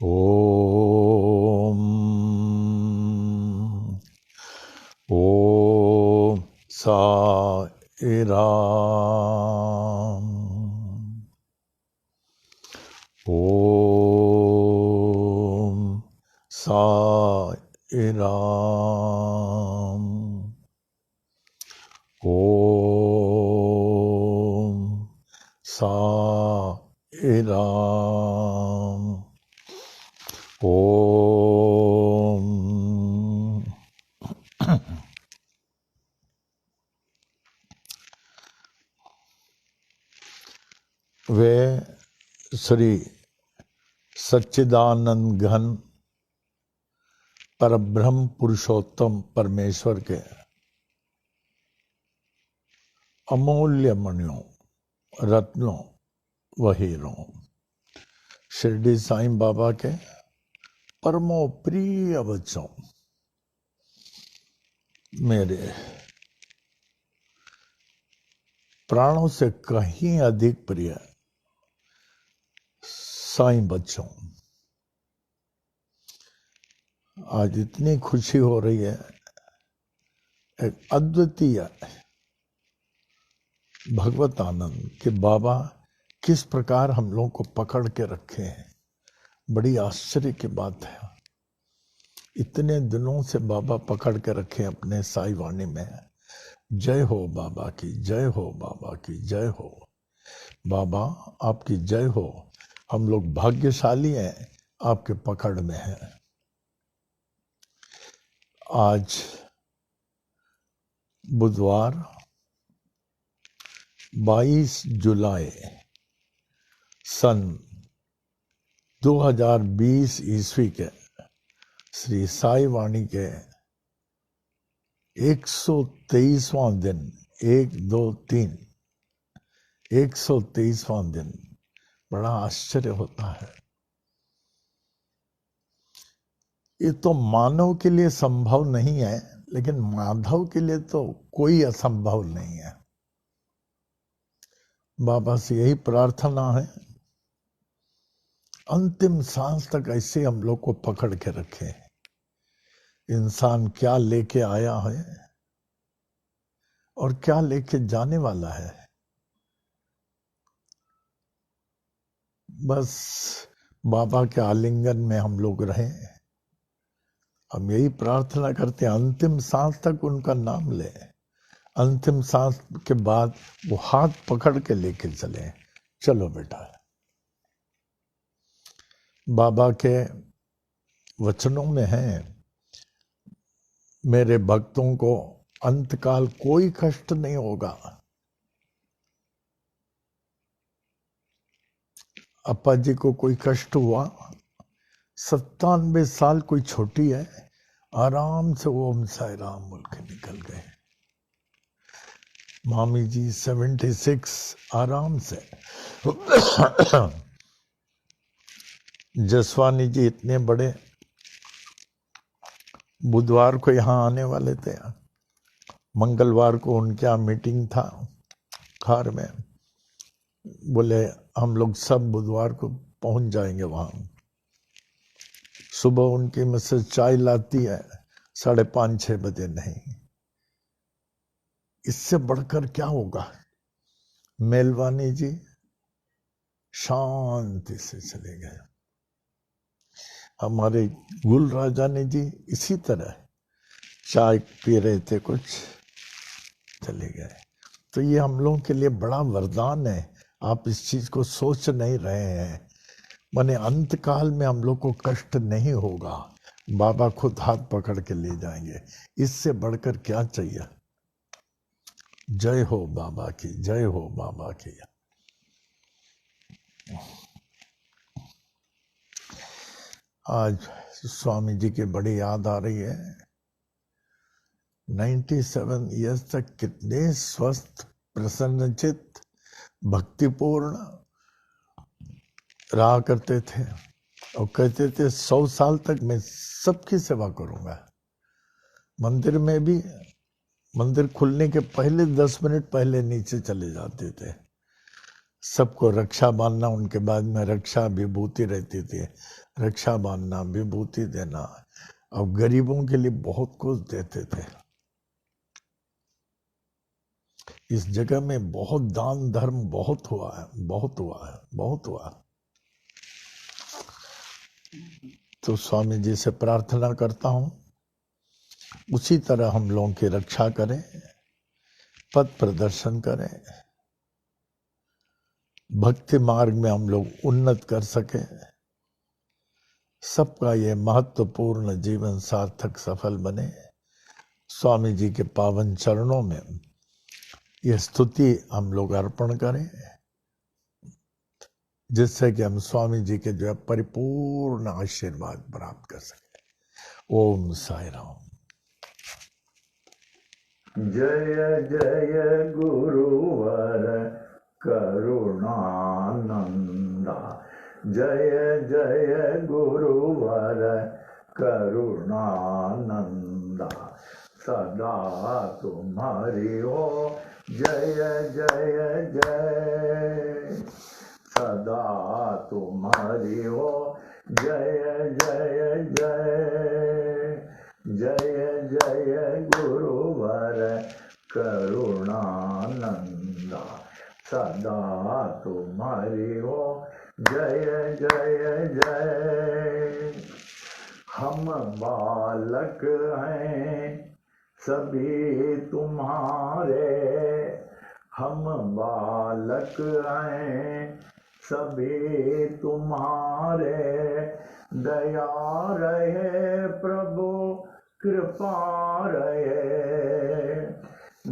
ओम ओम साई राम। ओम साई राम। ओम साई राम। ओम। वे श्री सच्चिदानंद घन परब्रह्म पुरुषोत्तम परमेश्वर के अमूल्य मणियों, रत्नों व हीरों, शिरडी साईं बाबा के परमो प्रिय बच्चों, मेरे प्राणों से कहीं अधिक प्रिय साईं बच्चों, आज इतनी खुशी हो रही है। एक अद्वितीय भगवत आनंद कि बाबा किस प्रकार हम लोगों को पकड़ के रखे हैं। बड़ी आश्चर्य की बात है, इतने दिनों से बाबा पकड़ के रखे अपने साई वाणी में। जय हो बाबा की, जय हो बाबा की, जय हो बाबा, आपकी जय हो। हम लोग भाग्यशाली हैं, आपके पकड़ में हैं। आज बुधवार 22 जुलाई सन 2020 ईस्वी के श्री साई वाणी के 123वां दिन, 123वां दिन। बड़ा आश्चर्य होता है। ये तो मानव के लिए संभव नहीं है, लेकिन माधव के लिए तो कोई असंभव नहीं है। बाबा से यही प्रार्थना है, अंतिम सांस तक ऐसे हम लोग को पकड़ के रखे। इंसान क्या लेके आया है और क्या लेके जाने वाला है, बस बाबा के आलिंगन में हम लोग रहें। हम यही प्रार्थना करते हैं, अंतिम सांस तक उनका नाम ले। अंतिम सांस के बाद वो हाथ पकड़ के लेके चले, चलो बेटा। बाबा के वचनों में है, मेरे भक्तों को अंतकाल कोई कष्ट नहीं होगा। अपा जी को कोई कष्ट हुआ, 97 साल कोई छोटी है, आराम से ओम साई राम बोल के निकल गए। मामी जी 76 आराम से। जसवानी जी इतने बड़े, बुधवार को यहाँ आने वाले थे, मंगलवार को उनके यहाँ मीटिंग था खार में। बोले हम लोग सब बुधवार को पहुंच जाएंगे वहां। सुबह उनकी मिसेज चाय लाती है 5:30-6 बजे। नहीं, इससे बढ़कर क्या होगा। मेलवानी जी शांति से चले गए। हमारे गुल राजा ने जी इसी तरह चाय पी रहे थे, कुछ चले गए। तो ये हम लोगों के लिए बड़ा वरदान है। आप इस चीज को सोच नहीं रहे हैं, माने अंतकाल में हम लोग को कष्ट नहीं होगा। बाबा खुद हाथ पकड़ के ले जाएंगे। इससे बढ़कर क्या चाहिए। जय हो बाबा की, जय हो बाबा की। आज स्वामी जी की बड़ी याद आ रही है। 97 ईयर्स तक कितने स्वस्थ, प्रसन्नचित, भक्तिपूर्ण रहा करते थे और कहते थे 100 साल तक मैं सबकी सेवा करूंगा। मंदिर में भी, मंदिर खुलने के पहले 10 मिनट पहले नीचे चले जाते थे। सबको रक्षा बांधना, उनके बाद में रक्षा विभूति रहती थी। रक्षा बांधना, विभूति देना, अब गरीबों के लिए बहुत कुछ देते थे। इस जगह में बहुत दान धर्म बहुत हुआ है, बहुत हुआ है, बहुत हुआ है। तो स्वामी जी से प्रार्थना करता हूं उसी तरह हम लोगों की रक्षा करें, पथ प्रदर्शन करें, भक्ति मार्ग में हम लोग उन्नत कर सके, सबका ये महत्वपूर्ण जीवन सार्थक सफल बने। स्वामी जी के पावन चरणों में ये स्तुति हम लोग अर्पण करें, जिससे कि हम स्वामी जी के जो है परिपूर्ण आशीर्वाद प्राप्त कर सके। ओम साई राम। जय जय गुरुवर करुणानंदा, जय जय गुरुवर करुणानंदा, सदा तुम्हारी हो जय जय जय, सदा तुम्हारी हो जय जय जय, जय जय गुरुवर करुणानंदा, सदा तुम्हारी हो जय जय जय। हम बालक हैं सभी तुम्हारे, हम बालक हैं सभी तुम्हारे, दया रहे प्रभु कृपा रहे,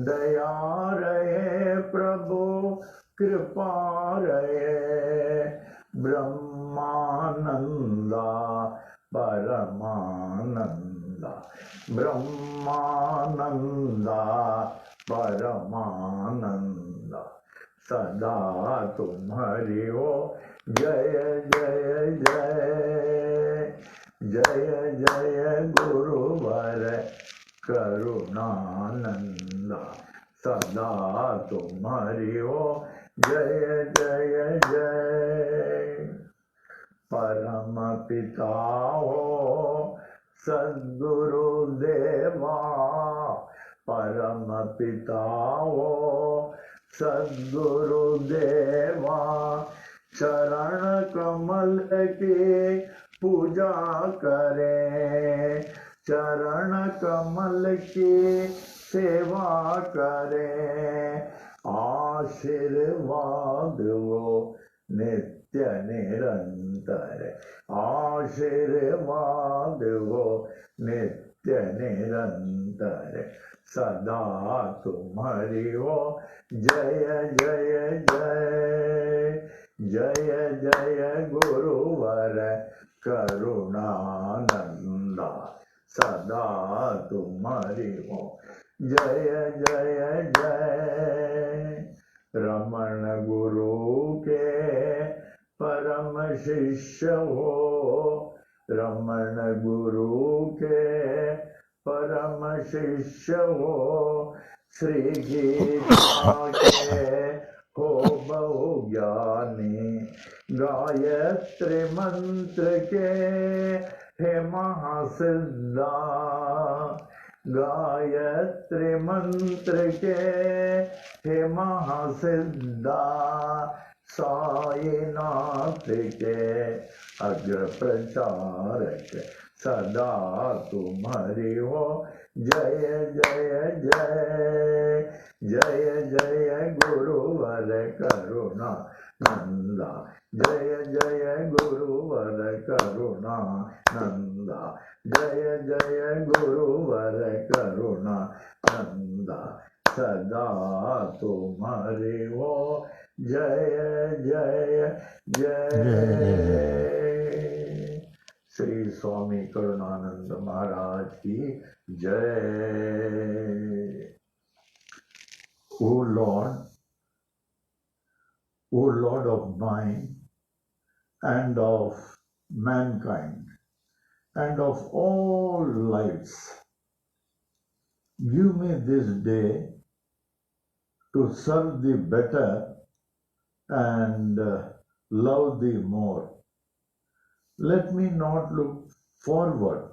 दया रहे प्रभु कृपा रहे, ब्रह्मानंदा परमानंदा, ब्रह्मानंदा परमानंदा, सदा तुम्हारी हो जय जय जय, जय जय गुरुवर करुणानंदा, सदा तुम्हारी हो जय जय जय। परम पिता हो सद्गुरु देवा, परम पिता हो सद्गुरु देवा, चरण कमल की पूजा करें, चरण कमल की सेवा करें, आशीर्वाद वो नित्य निरंतर, आशीर्वाद वो नित्य निरंतर, सदा तुम्हारी हो जय जय जय, जय जय गुरुवर करुणानंदा, सदा तुम्हारी हो जय जय जय। रमण गुरु के परम शिष्य हो, रमण गुरु के परम शिष्य हो, श्री गीता के हो बहु ज्ञानी, गायत्री मंत्र के हे महासिद्धा, गायत्री मंत्र के हे महासिद्धा, साईनाथ के अग्र प्रचारक, सदा तुम्हारी हो जय जय जय, जय जय गुरुवर करुणानंदा, जय जय गुरुवर करुणानंदा, जय जय गुरुवर करुणानंदा, सदा तुम्हारी हो जय जय जय। श्री स्वामी करुणानंद महाराज की जय। O Lord of mine and of mankind and of all lives, give me this day to serve thee better and love thee more. Let me not look forward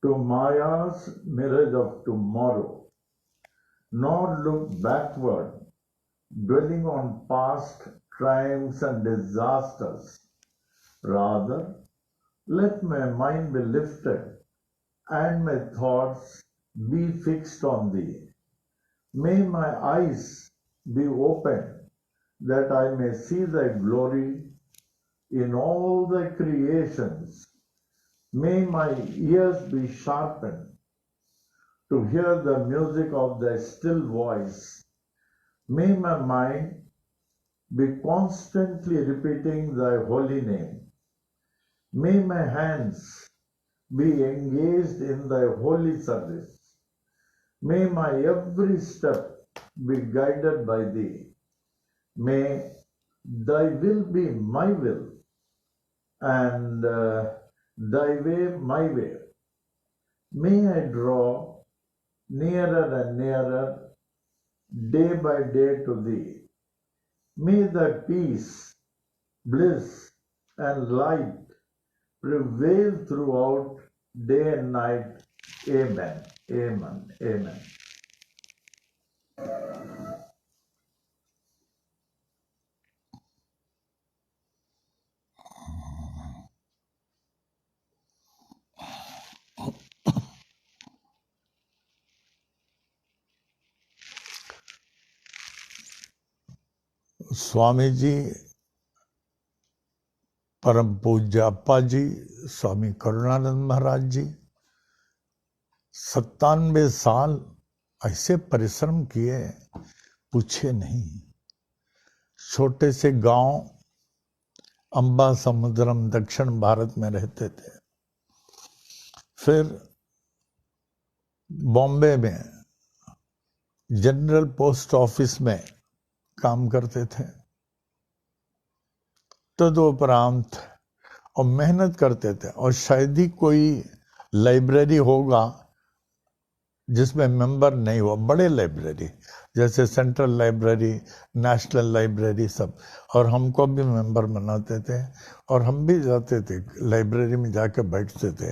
to Maya's mirage of tomorrow, nor look backward, dwelling on past triumphs and disasters. Rather, let my mind be lifted and my thoughts be fixed on thee. May my eyes be opened that I may see thy glory in all thy creations. May my ears be sharpened to hear the music of thy still voice. May my mind be constantly repeating thy holy name. May my hands be engaged in thy holy service. May my every step be guided by thee. May thy will be my will and thy way my way. May I draw nearer and nearer day by day to thee. May thy peace, bliss, and light prevail throughout day and night. Amen. Amen. Amen. Swami ji, परम पूज्य अप्पा जी, स्वामी करुणानंद महाराज जी 97 साल ऐसे परिश्रम किए, पूछे नहीं। छोटे से गांव अंबा समुद्रम दक्षिण भारत में रहते थे। फिर बॉम्बे में जनरल पोस्ट ऑफिस में काम करते थे। तदुपरांत और मेहनत करते थे, और शायद ही कोई लाइब्रेरी होगा जिसमें मेंबर नहीं हुआ। बड़े लाइब्रेरी जैसे सेंट्रल लाइब्रेरी, नेशनल लाइब्रेरी सब, और हमको भी मेंबर बनाते थे, और हम भी जाते थे लाइब्रेरी में, जाके बैठते थे,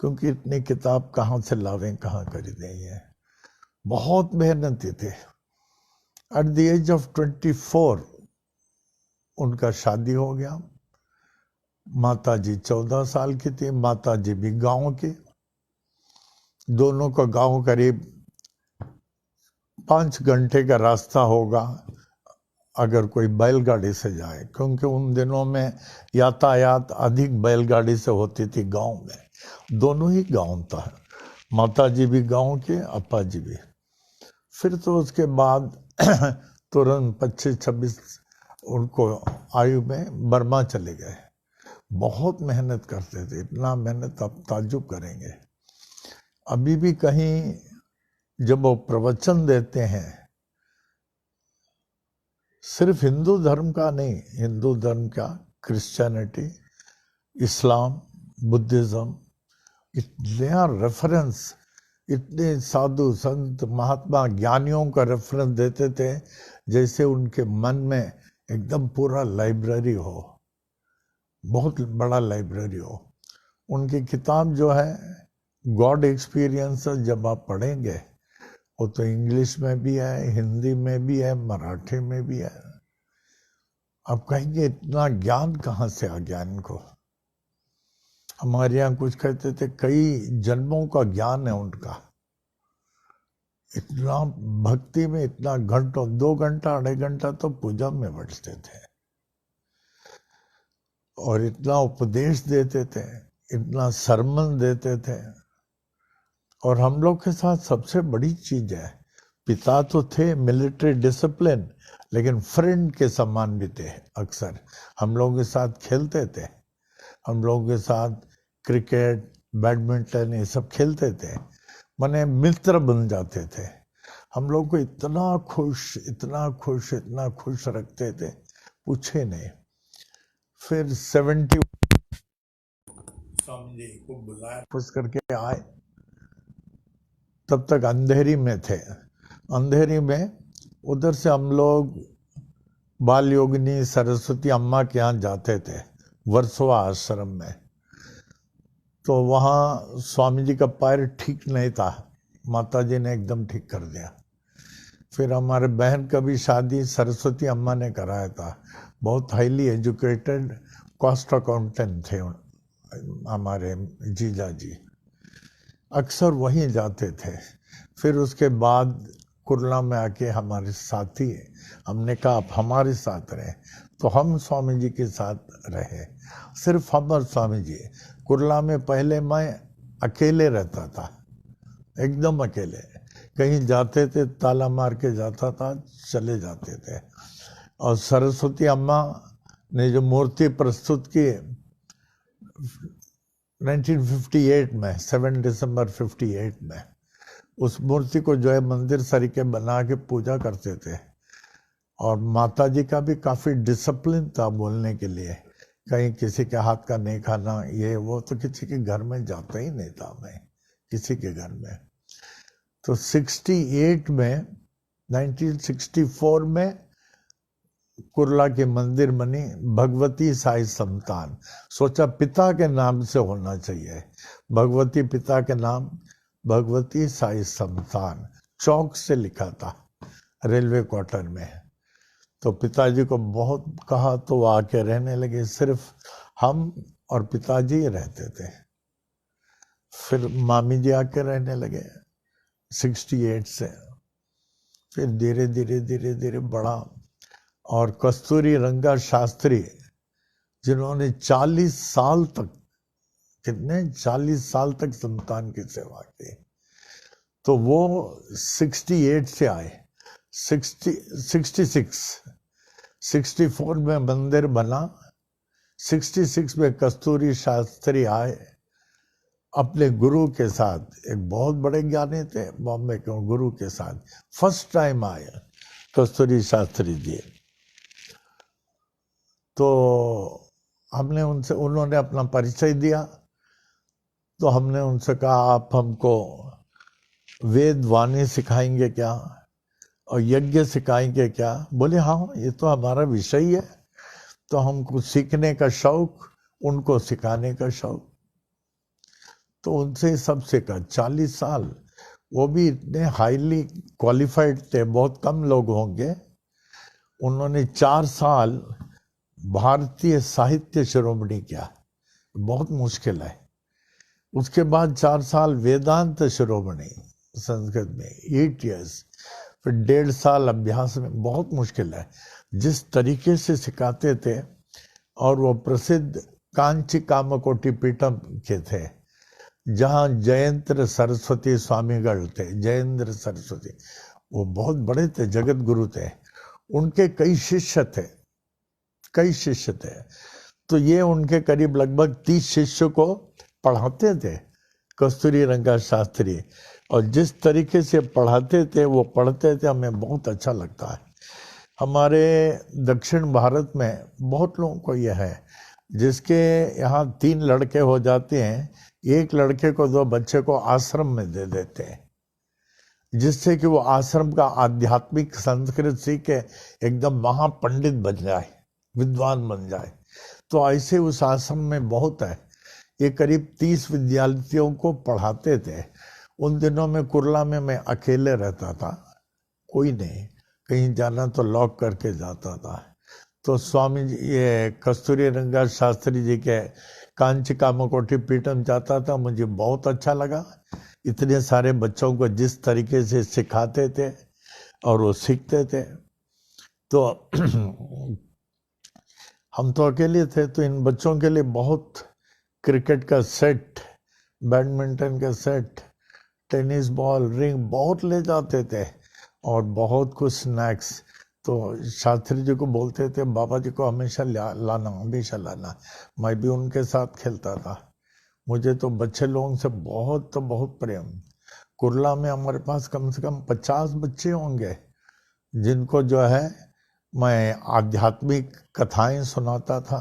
क्योंकि इतनी किताब कहाँ से लावें, कहाँ खरीदें। ये बहुत मेहनती थे। एट द एज ऑफ 24 उनका शादी हो गया। माता जी 14 साल की थी, माता जी भी गांव की। दोनों का गांव करीब 5 घंटे का रास्ता होगा अगर कोई बैलगाड़ी से जाए, क्योंकि उन दिनों में यातायात अधिक बैलगाड़ी से होती थी गांव में। दोनों ही गांव था, माता जी भी गांव के, अप्पा जी भी। फिर तो उसके बाद तुरंत 25-26 उनको आयु में बर्मा चले गए। बहुत मेहनत करते थे, इतना मेहनत आप ताज्जुब करेंगे। अभी भी कहीं जब वो प्रवचन देते हैं, सिर्फ हिंदू धर्म का नहीं, हिंदू धर्म का, क्रिश्चियनिटी, इस्लाम, बुद्धिज्म, इतने रेफरेंस, इतने साधु संत महात्मा ज्ञानियों का रेफरेंस देते थे जैसे उनके मन में एकदम पूरा लाइब्रेरी हो, बहुत बड़ा लाइब्रेरी हो। उनकी किताब जो है गॉड एक्सपीरियंस, जब आप पढ़ेंगे वो तो इंग्लिश में भी है, हिंदी में भी है, मराठी में भी है। आप कहेंगे इतना ज्ञान कहाँ से आ गया इनको। हमारे यहाँ कुछ कहते थे कई जन्मों का ज्ञान है उनका। इतना भक्ति में, इतना घंटों, 2 घंटा 2.5 घंटा तो पूजा में बैठते थे, और इतना उपदेश देते थे, इतना सरमन देते थे। और हम लोग के साथ सबसे बड़ी चीज है, पिता तो थे मिलिट्री डिसिप्लिन, लेकिन फ्रेंड के समान भी थे। अक्सर हम लोगों के साथ खेलते थे, हम लोगों के साथ क्रिकेट, बैडमिंटन, ये सब खेलते थे, माने मित्र बन जाते थे। हम लोग को इतना खुश, इतना खुश, इतना खुश रखते थे, पूछे नहीं। फिर 70 स्वामी जी को बुलाया, पुश करके आए। तब तक अंधेरी में थे। अंधेरी में उधर से हम लोग बाल योगिनी सरस्वती अम्मा के यहाँ जाते थे, वर्सोवा आश्रम में। तो वहाँ स्वामी जी का पैर ठीक नहीं था, माता जी ने एकदम ठीक कर दिया। फिर हमारे बहन का भी शादी सरस्वती अम्मा ने कराया था। बहुत हाईली एजुकेटेड कॉस्ट अकाउंटेंट थे हमारे जीजा जी, अक्सर वहीं जाते थे। फिर उसके बाद कुर्ला में आके हमारे साथी, हमने कहा आप हमारे साथ रहे, तो हम स्वामी जी के साथ रहे, सिर्फ हम और स्वामी जी। कुर्ला में पहले मैं अकेले रहता था, एकदम अकेले, कहीं जाते थे ताला मार के जाता था, चले जाते थे। और सरस्वती अम्मा ने जो मूर्ति प्रस्तुत की 1958 में, 7 दिसंबर 58 में, उस मूर्ति को जो है मंदिर सरीके बना के पूजा करते थे। और माता जी का भी काफ़ी डिसिप्लिन था बोलने के लिए, कहीं किसी के हाथ का नहीं खाना, ये वो, तो किसी के घर में जाता ही नहीं था मैं, किसी के घर में। तो 68 में, 1964 में कुर्ला के मंदिर बनी भगवती साई संतान। सोचा पिता के नाम से होना चाहिए, भगवती पिता के नाम, भगवती साई संतान, चौक से लिखा था रेलवे क्वार्टर में। तो पिताजी को बहुत कहा तो वो आके रहने लगे, सिर्फ हम और पिताजी रहते थे। फिर मामी जी आके रहने लगे 68 से। फिर धीरे धीरे धीरे धीरे बढ़ा। और कस्तूरी रंगा शास्त्री, जिन्होंने 40 साल तक, कितने 40 साल तक संतान की सेवा की, तो वो 68 से आए, 64 में मंदिर बना, 66 में कस्तूरी शास्त्री आए अपने गुरु के साथ, एक बहुत बड़े ज्ञानी थे बॉम्बे के, गुरु के साथ फर्स्ट टाइम आए कस्तूरी शास्त्री जी। तो हमने उनसे, उन्होंने अपना परिचय दिया, तो हमने उनसे कहा आप हमको वेद वाणी सिखाएंगे क्या और यज्ञ सिखाएंगे क्या? बोले हाँ, ये तो हमारा विषय ही है। तो हमको सीखने का शौक, उनको सिखाने का शौक। तो उनसे सब सीखा 40 साल। वो भी इतने हाईली क्वालिफाइड थे, बहुत कम लोग होंगे। उन्होंने 4 साल भारतीय साहित्य शिरोमणि किया, बहुत मुश्किल है। उसके बाद 4 साल वेदांत शिरोमणि संस्कृत में 8 इयर्स, फिर 1.5 साल अभ्यास में, बहुत मुश्किल है। जिस तरीके से सिखाते थे, और वो प्रसिद्ध कांची कामकोटि पीठम के थे, जहाँ जयेंद्र सरस्वती स्वामीगढ़ थे, जयेंद्र सरस्वती, वो बहुत बड़े थे, जगत गुरु थे। उनके कई शिष्य थे, कई शिष्य थे। तो ये उनके करीब लगभग 30 शिष्य को पढ़ाते थे कस्तूरी रंगा शास्त्री। और जिस तरीके से पढ़ाते थे, वो पढ़ते थे, हमें बहुत अच्छा लगता है। हमारे दक्षिण भारत में बहुत लोगों को यह है, जिसके यहाँ 3 लड़के हो जाते हैं, एक लड़के को 2 बच्चे को आश्रम में दे देते हैं, जिससे कि वो आश्रम का आध्यात्मिक संस्कृत सीख के एकदम महापंडित बन जाए, विद्वान बन जाए। तो ऐसे उस आश्रम में बहुत है। ये करीब 30 विद्यार्थियों को पढ़ाते थे। उन दिनों में कुर्ला में मैं अकेले रहता था, कोई नहीं, कहीं जाना तो लॉक करके जाता था। तो स्वामी जी, ये कस्तूरी रंगा शास्त्री जी के कांची कामकोटि पीठम जाता था, मुझे बहुत अच्छा लगा। इतने सारे बच्चों को जिस तरीके से सिखाते थे और वो सीखते थे। तो हम तो अकेले थे, तो इन बच्चों के लिए बहुत क्रिकेट का सेट, बैडमिंटन का सेट, टेनिस बॉल, रिंग बहुत ले जाते थे, और बहुत कुछ स्नैक्स। तो शास्त्री जी को बोलते थे बाबा जी को हमेशा लाना, हमेशा लाना। मैं भी उनके साथ खेलता था। मुझे तो बच्चे लोगों से बहुत तो बहुत प्रेम। कुर्ला में हमारे पास कम से कम 50 बच्चे होंगे, जिनको जो है मैं आध्यात्मिक कथाएं सुनाता था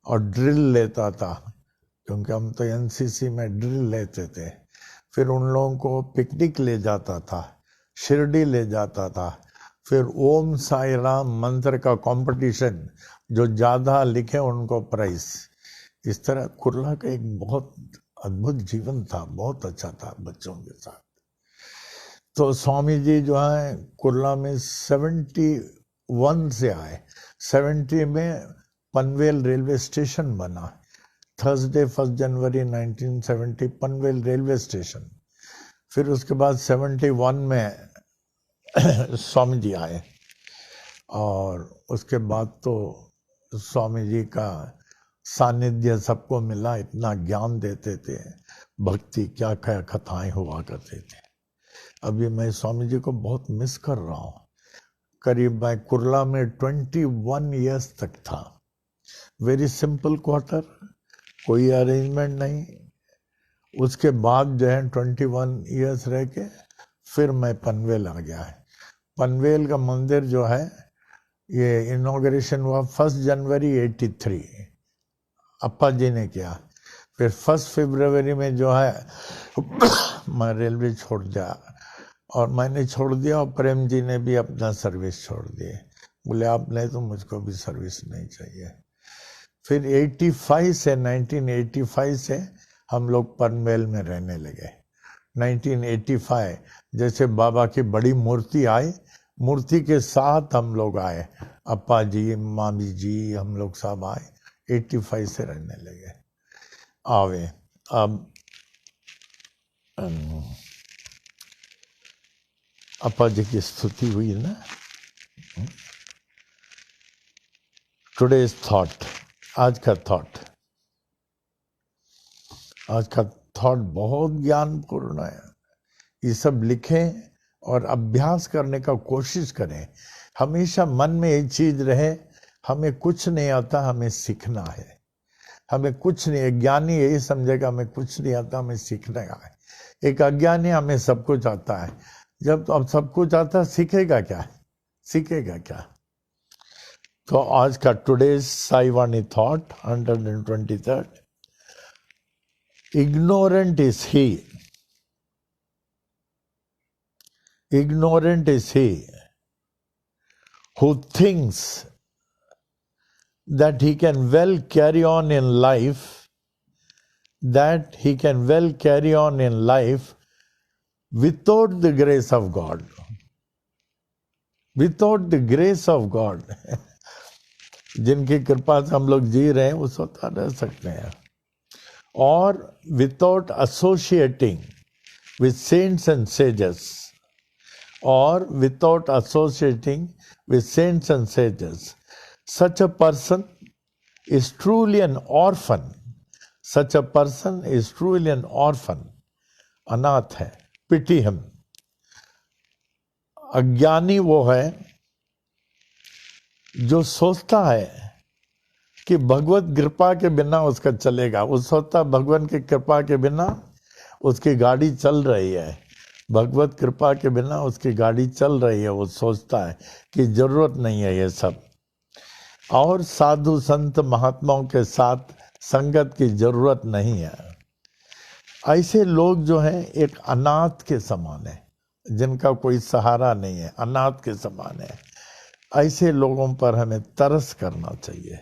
और ड्रिल लेता था, क्योंकि हम तो एनसीसी में ड्रिल लेते थे। फिर उन लोगों को पिकनिक ले जाता था, शिरडी ले जाता था, फिर ओम साई राम मंत्र का कंपटीशन, जो ज़्यादा लिखे उनको प्राइज। इस तरह कुर्ला का एक बहुत अद्भुत जीवन था, बहुत अच्छा था बच्चों के साथ। तो स्वामी जी जो है कुर्ला में 71 से आए। 70 में पनवेल रेलवे स्टेशन बना, थर्सडे 1 जनवरी 1970 पनवेल रेलवे स्टेशन। फिर उसके बाद 71 में स्वामी जी आए, और उसके बाद तो स्वामी जी का सानिध्य सबको मिला, इतना ज्ञान देते थे, भक्ति क्या क्या कथाएं हुआ करते थे। अभी मैं स्वामी जी को बहुत मिस कर रहा हूँ। करीब मैं कुर्ला में 21 इयर्स तक था। वेरी सिंपल क्वार्टर, कोई अरेंजमेंट नहीं। उसके बाद जो है 21 इयर्स रह के फिर मैं पनवेल आ गया है। पनवेल का मंदिर जो है ये इनॉग्रेशन हुआ 1 जनवरी 83, अप्पा जी ने किया। फिर 1 फरवरी में जो है मैं रेलवे छोड़ दिया, और मैंने छोड़ दिया, और प्रेम जी ने भी अपना सर्विस छोड़ दिए। बोले आप नहीं तो मुझको भी सर्विस नहीं चाहिए। फिर 1985 से हम लोग पनवेल में रहने लगे। 1985 जैसे बाबा की बड़ी मूर्ति आई, मूर्ति के साथ हम लोग आए, अप्पा जी, मामी जी, हम लोग सब आए। 85 से रहने लगे आवे। अब अप्पा जी की स्तुति हुई ना। टुडेज थॉट, आज का थॉट, आज का थॉट बहुत ज्ञानपूर्ण है। ये सब लिखें और अभ्यास करने का कोशिश करें। हमेशा मन में एक चीज रहे, हमें कुछ नहीं आता, हमें सीखना है। हमें कुछ नहीं, ज्ञानी यही समझेगा हमें कुछ नहीं आता, हमें सीखना है। एक अज्ञानी हमें सब कुछ आता है। जब तो अब सब कुछ आता, सीखेगा क्या? सीखेगा क्या? तो आज का today's Sai Vani thought 123, ignorant is he, ignorant is he who thinks that he can well carry on in life, that he can well carry on in life without the grace of God. Without the grace of God. जिनकी कृपा से हम लोग जी रहे हैं वो स्वतः रह सकते हैं। और without associating with saints and sages, or without associating with saints and sages, such a person is truly an orphan. Such a person is truly an orphan. अनाथ है, pity him. अज्ञानी वो है जो सोचता है कि भगवत कृपा के बिना उसका चलेगा। वो सोचता भगवान की कृपा के बिना उसकी गाड़ी चल रही है, भगवत कृपा के बिना उसकी गाड़ी चल रही है। वो सोचता है कि जरूरत नहीं है ये सब, और साधु संत महात्माओं के साथ संगत की जरूरत नहीं है। ऐसे लोग जो हैं एक अनाथ के समान है, जिनका कोई सहारा नहीं है, अनाथ के समान है। ऐसे लोगों पर हमें तरस करना चाहिए।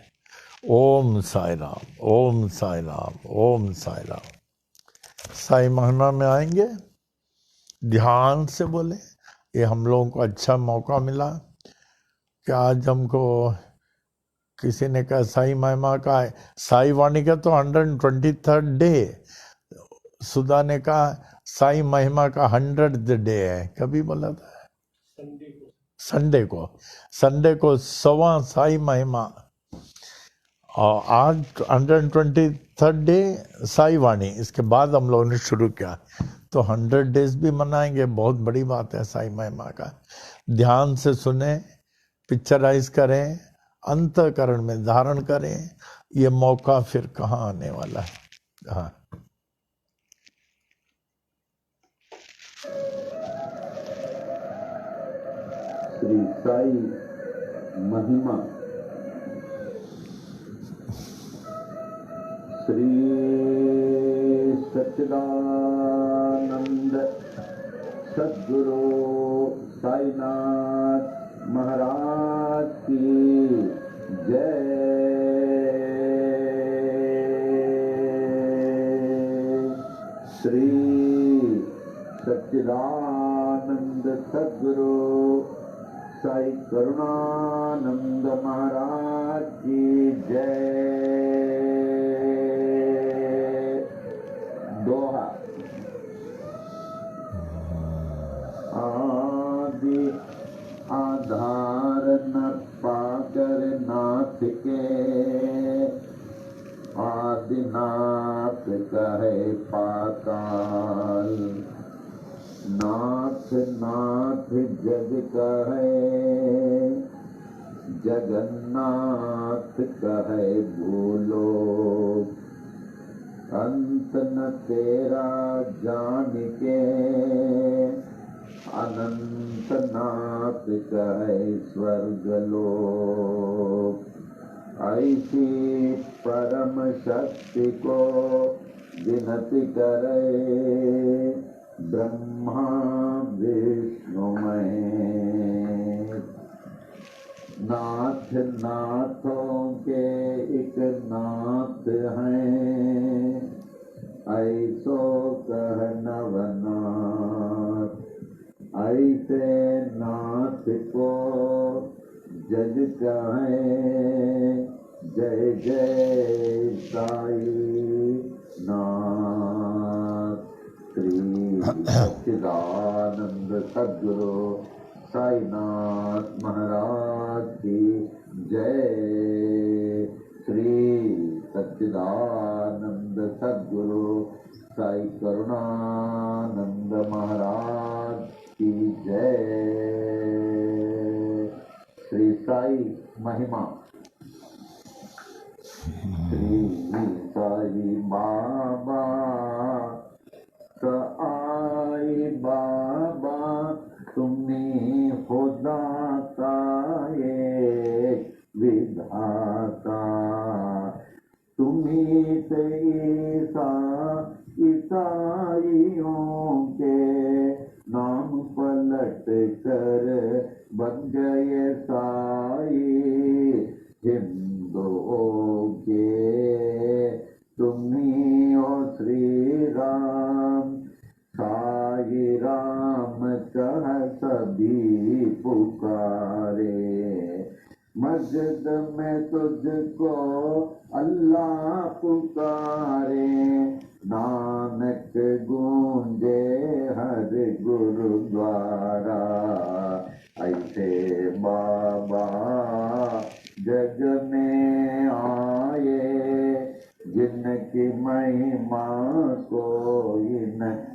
ओम साई राम, ओम साई राम, ओम साई राम। साई महिमा में आएंगे, ध्यान से बोले। ये हम लोगों को अच्छा मौका मिला कि आज हमको किसी ने कहा साई महिमा का है, साई वाणी का तो 123rd डे। सुधा ने कहा साई महिमा का 100th डे है। कभी बोला था? संडे को 100वां साई महिमा, और आज 123rd डे साई वाणी। इसके बाद हम लोगों ने शुरू किया, तो 100 डेज भी मनाएंगे। बहुत बड़ी बात है साई महिमा का। ध्यान से सुने, पिक्चराइज करें, अंतःकरण में धारण करें। ये मौका फिर कहाँ आने वाला है? हाँ, श्री साई महिमा। श्री सच्चिदानंद सद्गुरु साईनाथ सच्चिदानंद सद्गुरु साई करुणानंद महाराज की जय। दोहा। आदि आधार न पाकर नाथ के, आदिनाथ कहे पाताल। नाथ नाथ जग कहे, जगन्नाथ कहे भूलो। अंत न तेरा जान के, अनंत नाथ कहे स्वर्ग लोक। ऐसी परम शक्ति को विनती करे, ब्रह्मा विष्णु महेश। नाथ नाथों के एक नाथ हैं, ऐसो कह नवनाथ। ऐसे नाथ को जग कहे, जय जय साई नाथ। श्री सच्चिदानंद सद्गुरु साईनाथ महाराज की जय। श्री सच्चिदानंद सद्गुरु साई करुणानंद महाराज की जय। श्री साई महिमा। श्री साई बाबा आई बाबा, तुम्ही हो दाता एक विधाता। तुम्ही ते ईसाइयों के नाम पलट कर बन गए साई। हिंदुओं के तुम्ही हो श्री राम। साई राम कह सभी पुकारे। मस्जिद में तुझको अल्लाह पुकारे। नानक गूंजे हर गुरुद्वारा। ऐसे बाबा जग में आए, जिनकी महिमा कोई न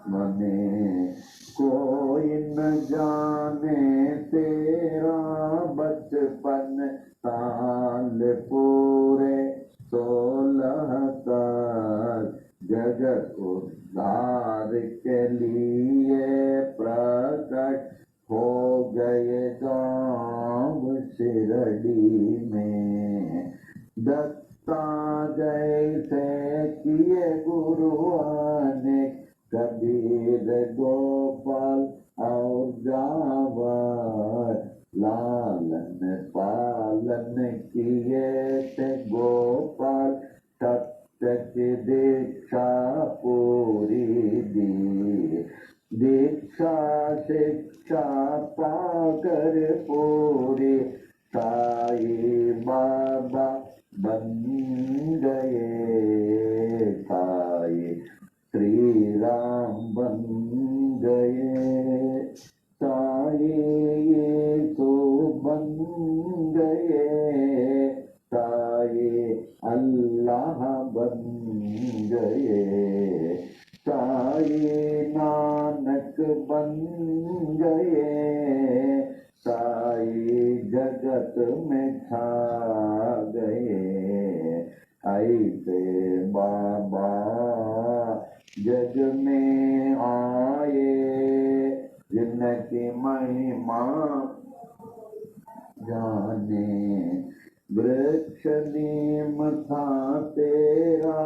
मने। कोई न जाने तेरा बचपन साल पूरे 16 तक। जगत उद्धार के लिए प्रकट हो गए गाँव शिरडी में। दत्ता जैसे किए गुरुआने, कबीर गोपाल और जावर। लालन पालन किए थे गोपाल, सत्य की दीक्षा पूरी दी। दीक्षा शिक्षा पाकर पूरी, साई बाबा बन गए साई। श्री राम बन गए साई। यीशु बन गए साई। अल्लाह बन गए साई। नानक बन गए साई। जगत में छा गए। ऐसे बाबा जग में आए, जिनकी महिमा जाने। वृक्ष नीम था तेरा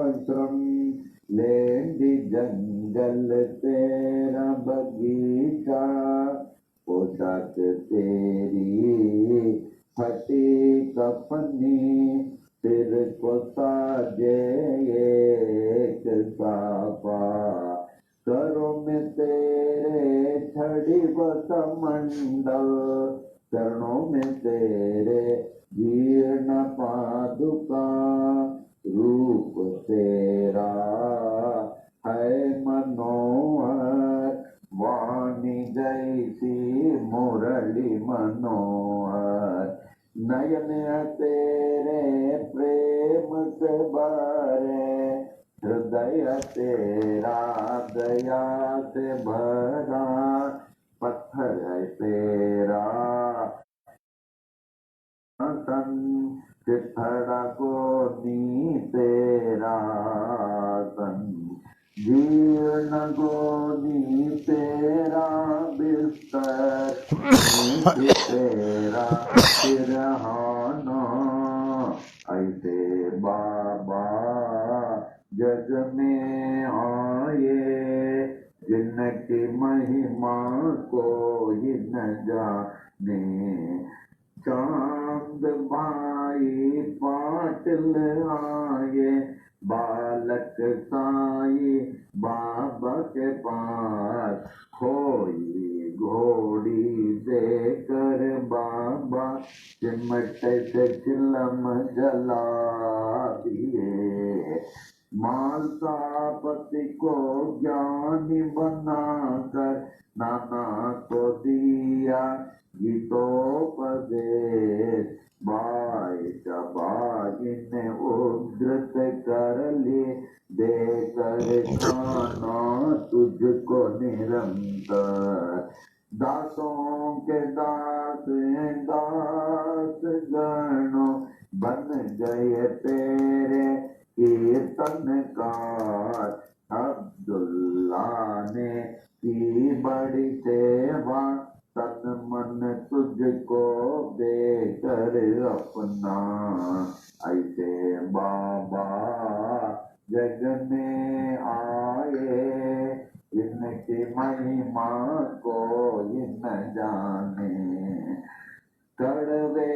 आश्रम, लेंडी जंगल तेरा बगीचा। पोशाक तेरी फटी कफनी, सिर को साजे एक साफा। करो में समंडल चरणों में तेरे जीर्ण पादुका रूप तेरा है मनोहर वाणी जैसी मुरली मनोहर नयन तेरे प्रेम से भरे हृदय तेरा दया से भरा पत्थर है तेरा सन चिथड़ा को नी तेरा सन जीर्ण गोदी तेरा बिस्तर नीति तेरा सिरहाना ऐसे बाबा जग में आए जिनकी महिमा कोई न जाने चांद भाई पाटिल आए बालक साई बाबा के पास खोई घोड़ी देकर बाबा चिमट से चिलम जला दिए मालसापति को ज्ञानी बनाकर नाना को दिया गीतोपदेश बाई चबाई ने उद्धृत कर ली देकर खाना तुझको निरंतर दासों के दास दास गणों बन गए तेरे कीर्तनकार अब्दुल्ला ने की बड़ी सेवा तन मन तुझको देकर अपना ऐसे बाबा जग में आए इनकी महिमा को न जाने कड़वे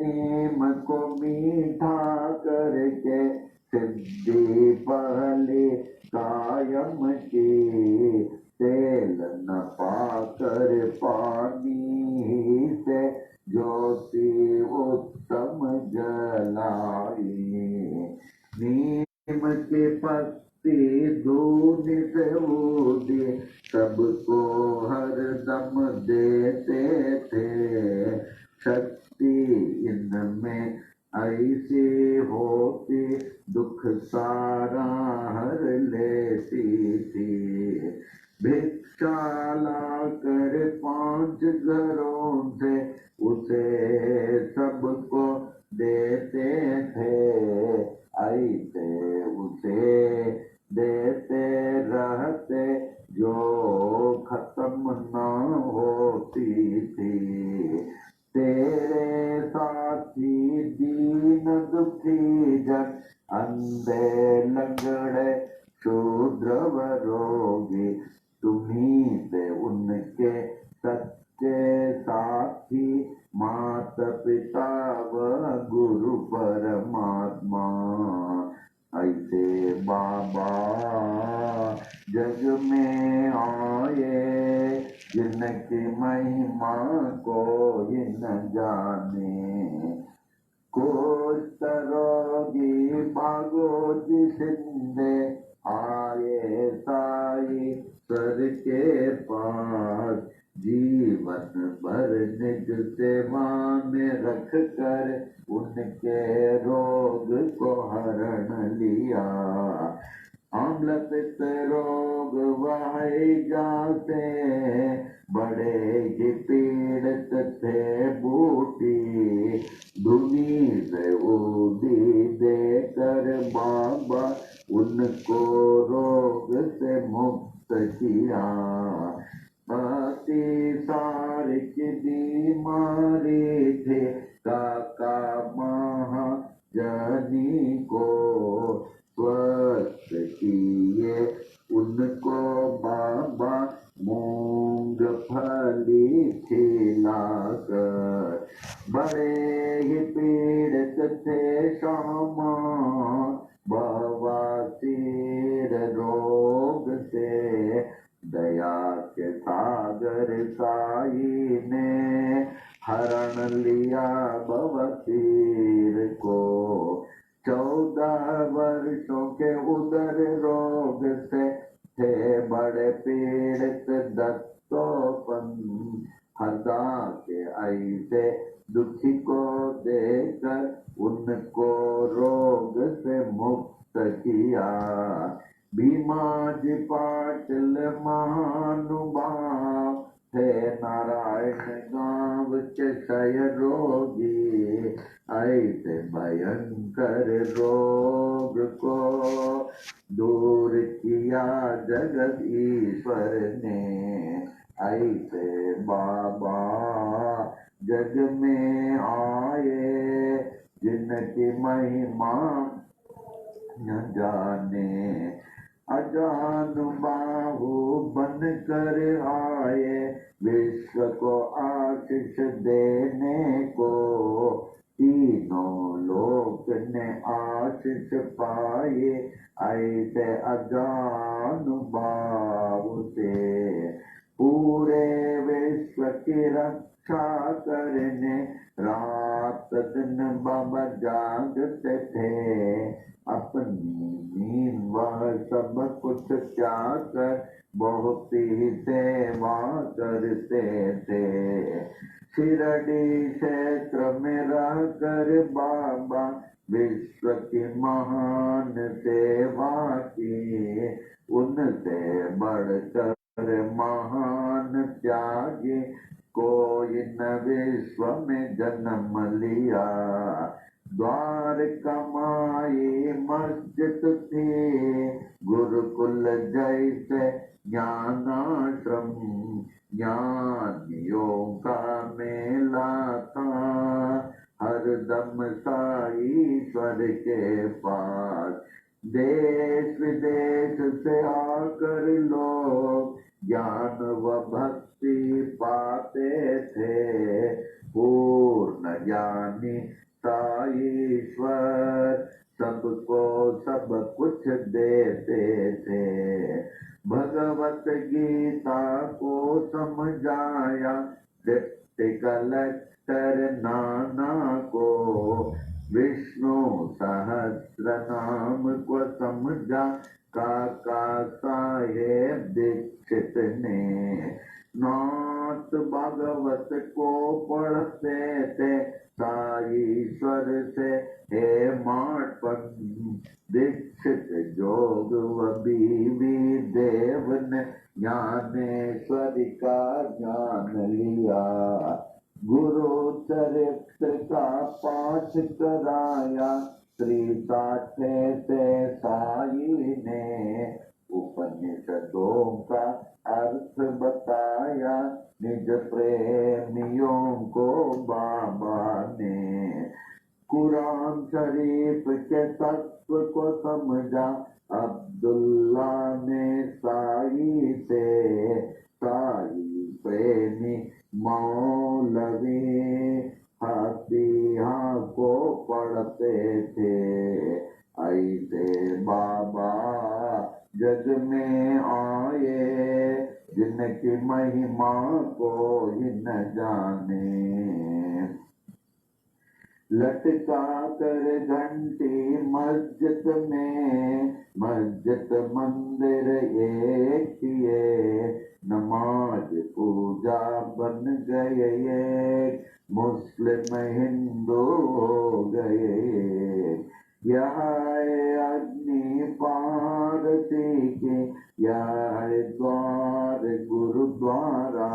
नीम को मीठा करके सिद्धि पहले कायम की तेल न पाकर पानी से ज्योति उत्तम जलाई नीम के पत्ती दूनी से उदी सबको हर दम देते थे शक्ति इनमें ऐसी होती दुख सारा हर लेती थी भिक्षा लाकर 5 घरों से उसे सबको देते थे ऐसे उसे देते रहते जो खत्म न होती थी तेरे साथी दीन दुखी जन अंधे लंगड़े शूद्र व रोगी तुम्हीं से उनके सच्चे साथी माता पिता व गुरु परमात्मा ऐसे बाबा जग में आए जिनकी महिमा कोई न जाने कुष्ठ रोगी भागो जिसने आए साई सर के पास जीवन भर निज सेवा में रख कर उनके रोग को हरण लिया आम्ल पित्त रोग वह जाते बड़े ही पीड़ित थे बूटी धुनी से उदी देकर बाबा उनको रोग से मुक्त किया अति सारी की बीमारी थे काका महाजनी को स्वस्थ किए उनको बाबा मूंगफली खिलाकर बड़े ही पीड़ित थे श्यामा बवासीर रोग से दया के सागर साई ने हरण लिया बवसीर को। 14 वर्षों के उदर रोग से थे बड़े पीड़ित दत्तोपन। हदा के ऐसे दुखी को देकर उनको रोग से मुक्त किया। भीमाजी पाटिल महानुभाव थे नारायण गांव के क्षय रोगी। ऐसे भयंकर रोग को दूर किया जगत ईश्वर ने। ऐसे बाबा जग में आए जिनकी महिमा न जाने। अजान बाहु बन कर आए विश्व को आशीष देने को। तीनों लोक ने आशीष पाए ऐसे अजान बाहु से। पूरे विश्व की रक्षा करने रात दिन बाबा जागते थे। अपनी नींद वह सब कुछ त्याग कर बहुत ही सेवा करते थे। शिरडी क्षेत्र में रह कर बाबा विश्व की महान सेवा की। उनसे बढ़कर महान त्यागी कोई न विश्व में जन्म लिया। द्वार कमाई मस्जिद थी गुरुकुल जैसे ज्ञानाश्रम। ज्ञानियों का मेला था हरदम साईश्वर के पास। देश विदेश से आकर लोग ज्ञान व भक्ति पाते थे। पूर्ण ज्ञानी साईश्वर सबको सब कुछ देते थे। भगवत गीता को समझाया डिप्टी कलेक्टर नाना को। विष्णु सहस्र नाम को समझा काका साहेब दीक्षित ने। नाथ भागवत को पढ़ते थे साईश्वर से हे माटपन। दीक्षित जोग व बीवी देव ने ज्ञानेश्वरी का ज्ञान लिया। गुरु चरित्र का पाठ कराया त्रिसाठे से साई ने। उपनिषदों का अर्थ बताया निज प्रेमियों को बाबा ने। कुरान शरीफ के तत्व को समझा अब्दुल्ला ने साई से। साई प्रेमी मौलवी हदीया को पढ़ते थे। ऐसे बाबा जग में आए जिनकी महिमा को ही न जाने। लटका कर घंटी मस्जिद में मस्जिद मंदिर एक किए। नमाज पूजा बन गए एक मुस्लिम हिंदू हो गए। यह अग्नि पारती के यह द्वार गुरुद्वारा।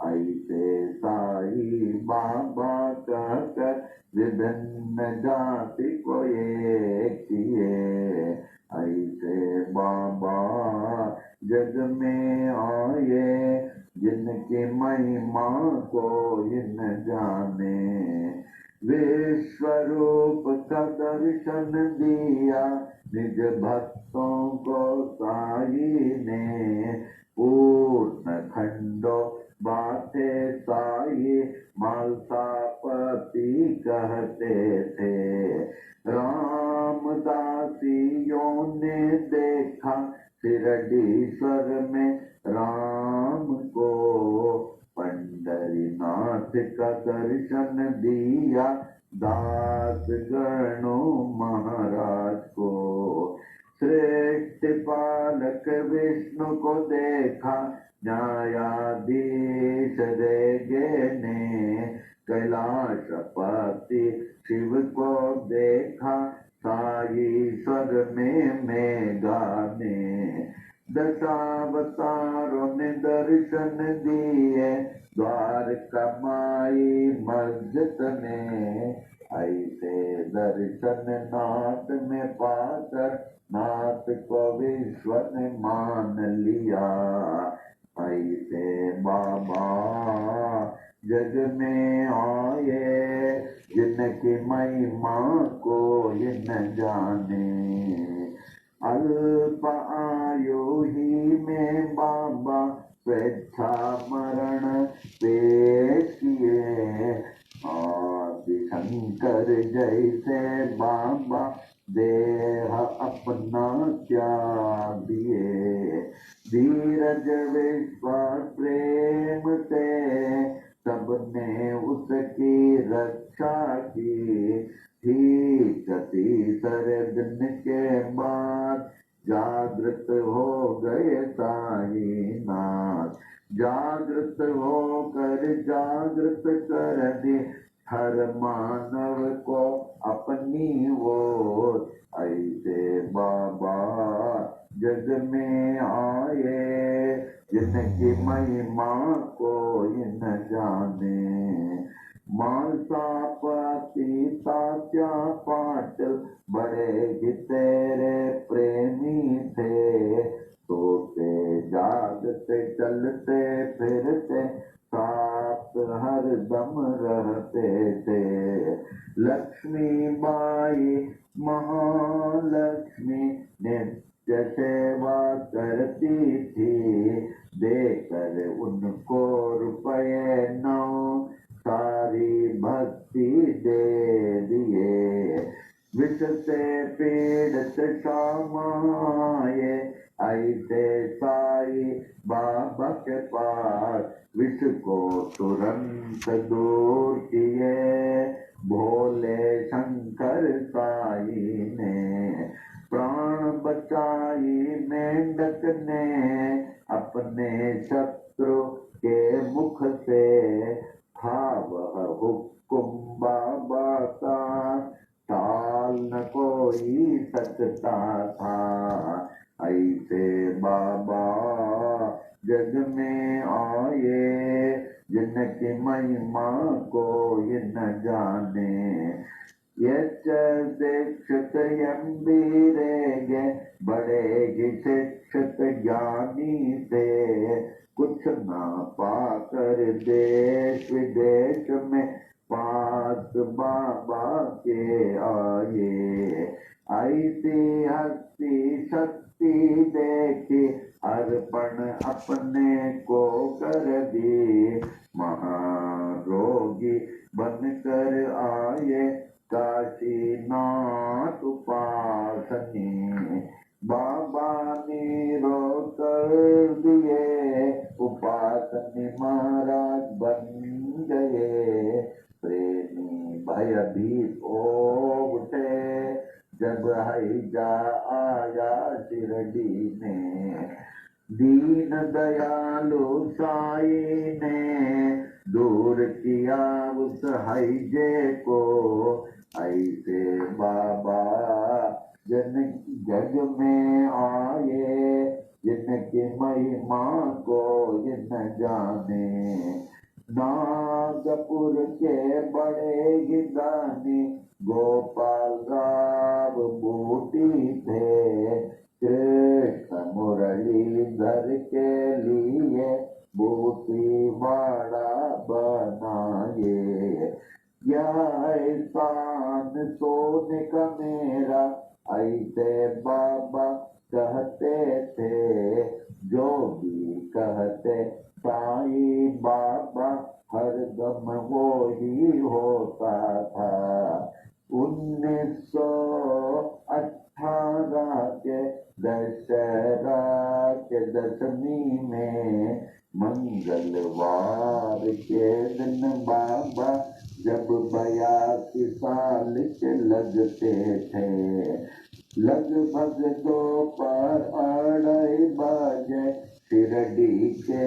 ऐसे साई बाबा कहकर विभिन्न जाति को एक किए। ऐसे बाबा जग में आए जिनकी महिमा को न जाने। विश्वरूप का दर्शन दिया निज भक्तों को साई ने। पूर्ण खंडो बाते साई मालसापति कहते थे। रामदासियों ने देखा शिरडीश्वर में नाथ का दर्शन दिया दास गणों महाराज को। श्रेष्ठ पालक विष्णु को देखा न्यायाधीश रेगे ने। कैलाशपति शिव को देखा साई स्वर में मेघा ने। दशावतारों ने दर्शन दिए द्वारका माई मस्जिद ने। ऐसे दर्शन नाथ में पाकर नाथ को विश्व ने मान लिया। ऐसे बाबा जग में आए जिनकी महिमा कोई न जाने। अल्प आयु ही में बाबा स्वेच्छा मरण पेश किए। आदि शंकर जैसे बाबा देह अपना त्याग दिए। धीरज विश्वास प्रेम से सबने उसकी रक्षा की। ठीक तीसरे दिन के बाद जागृत हो गए साईनाथ। जागृत होकर जागृत कर दी हर मानव को अपनी ओर। ऐसे बाबा जग में आए जिनकी महिमा कोई न जाने। मानसा पति तात्या पाटिल बड़े ही तेरे प्रेमी थे। सोते जागते चलते फिरते साथ हर दम रहते थे। लक्ष्मी बाई महालक्ष्मी नित्य सेवा करती थी। देकर उनको रुपये 9 सारी भक्ति दे दिए। विष से पीड़ित श्यामाए ऐसे साई बाबा के पास। विष को तुरंत दूर किए भोले शंकर साई ने। प्राण बचाई मेंढक ने अपने शत्रु के मुख से। था वह हुक्म बाबा का टाल न कोई सकता था। ऐसे बाबा जग में आए जिनकी महिमा कोई न जाने। यच शिक्षक यम्बीरेगे बड़े ही शिक्षक ज्ञानी थे। कुछ ना पाकर देश विदेश में पास बाबा के आए। ऐसी हस्ती शक्ति देखी अर्पण अपने को कर दी। महारोगी बनकर आए काशीनाथ उपासनी। बाबा ने रो कर दिए उपासनी महाराज बन गए। प्रेमी भयभीत हो उठे जब हैजा आया शिरडी में। दीन दयालु साई ने दूर किया उस हैजे को। ऐसे बाबा जग में आए जिनकी महिमा को न जाने। नागपुर के बड़े गिदानी गोपाल राव बूटी थे। कृष्ण मुरलीधर के लिए बूटी वाड़ा बनाए। यह एहसान सोने का मेरा ऐसे बाबा कहते थे। जो भी कहते साई बाबा हर दम वो ही होता था। 1918 के दशहरा के दशमी में मंगलवार के दिन बाबा जब 82 साल के लगते थे, लगभग दोपहर 2:30 शिरडी के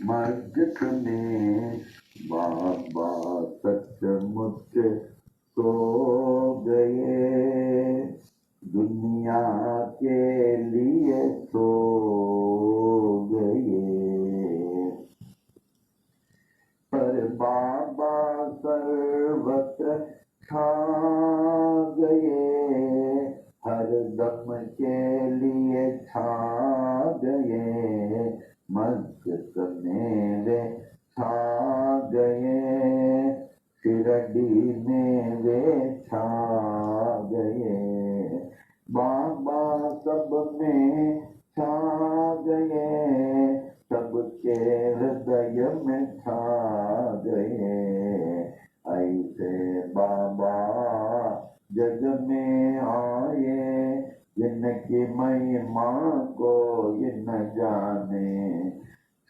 मस्जिद में बाबा सचमुच सो गए, दुनिया के लिए सो गए। पर बाबा सर्वत्र छा गए, हर दम के लिए छा गए, मस्जिद में वे छा गए, शिरडी में वे छा गए, बाबा सब में छा गए, सबके हृदय में छा गए। ऐसे बाबा जग में आए, जिनकी महिमा कोई न जाने,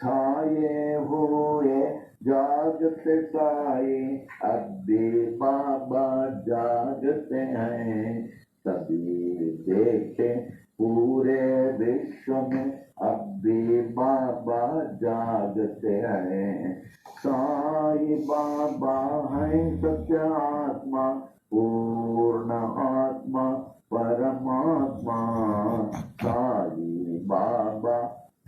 छाए हुए जागते साए, अब भी बाबा जागते हैं, सभी देखे पूरे विश्व में, अब भी बाबा जागते हैं। साई बाबा है सत्य आत्मा, पूर्ण आत्मा परमात्मा, साई बाबा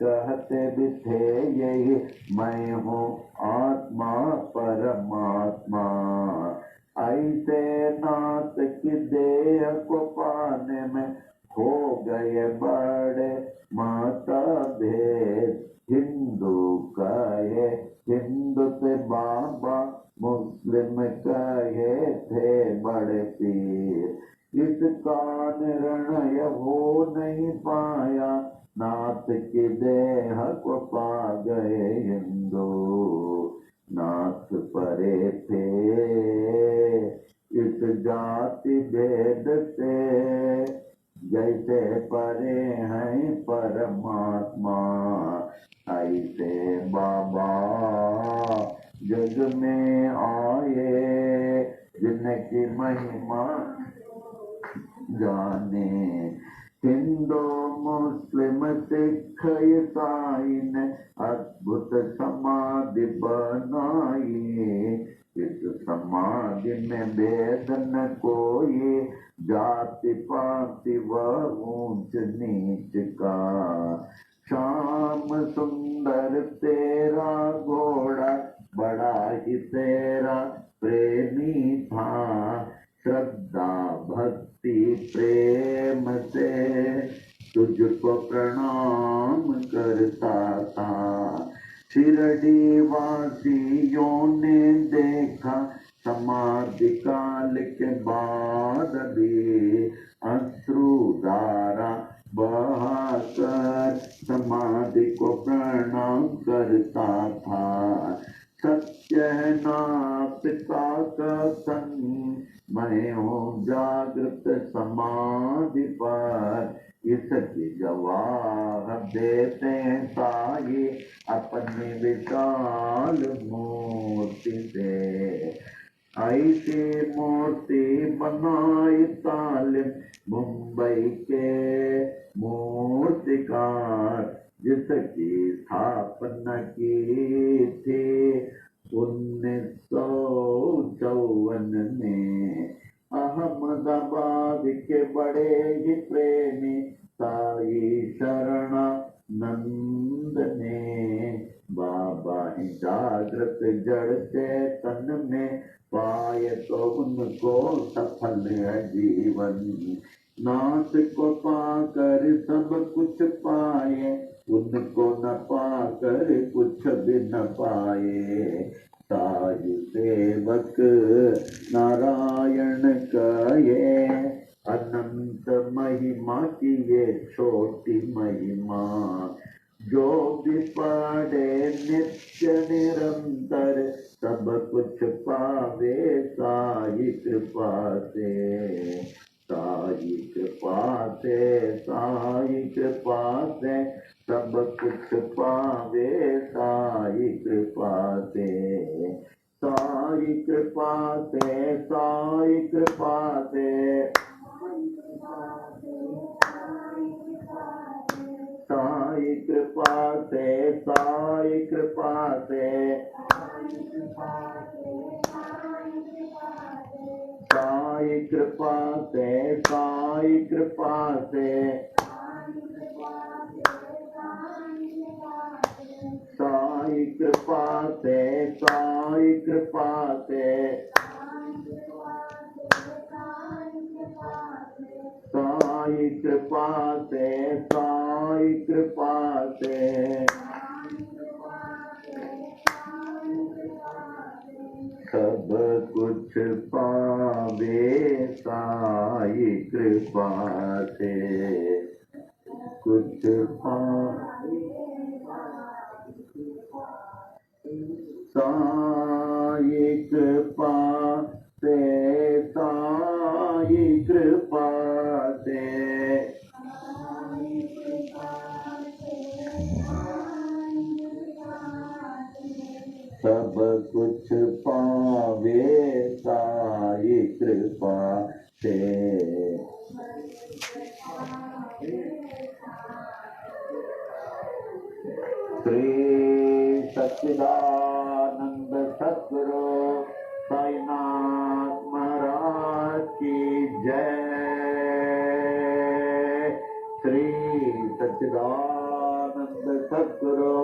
कहते भी थे यही, मैं हूँ आत्मा परमात्मा। ऐसे नाथ की देह को पाने में हो गए बड़े मतभेद, हिंदू कहे हिंदू से बाबा, मुस्लिम कहे थे बड़े पीर, इसका निर्णय हो नहीं पाया, नाथ की देह को पा गए हिंदू, नाथ परे थे इस जाति भेद से, जैसे परे हैं परमात्मा, ऐसे बाबा जग में आए, जिनकी महिमा जाने, हिंदू मुस्लिम सिख ईसाई ने अद्भुत समाधि बनाई, इस समाधि में भेद न कोई, जाति पाति व ऊंच नीच का, श्याम सुंदर तेरा घोड़ा बड़ा ही तेरा प्रेमी था, श्रद्धा भक्ति प्रेम से तुझको प्रणाम करता था, शिरडी वासियों ने देखा समाधि काल के बाद भी, अश्रुधारा बहाकर समाधि को प्रणाम करता था, सत्य है ना पिता कथन, मैं हूँ जागृत समाधि पर, इसकी गवाह देते हैं साई अपनी विशाल मूर्ति से, ऐसी मूर्ति बनाई तालिम मुंबई के मूर्तिकार, जिसकी स्थापना की थी 1954 में, अहमदाबाद के बड़े ही प्रेमी साई शरणानंद ने, बाबा जागृत जड़ चेतन में पाए तो उनको सफल है जीवन, नाथ को पाकर सब कुछ पाए, उनको न पाकर कुछ भी न पाए, साई सेवक नारायण कहे, अनंत महिमा की ये छोटी महिमा, जो भी पढ़े नित्य निरंतर, सब कुछ पावे साई कृपा से, साई कृपा से, साई कृपा से, सब कुछ पावे साई साई कृपा से साई कृपा से साई कृपा से साई कृपा से साई कृपा से साई कृपा से साई कृपा से साई कृपा से साई कृपा से साई कृपा से सब कुछ पावे साई कृपा से कुछ साई कृपा से साई कृपा से सब कुछ पावे साई कृपा से श्री सच्चिदानंद सद्गुरु साईनाथ महाराज की जय। श्री सच्चिदानंद सद्गुरु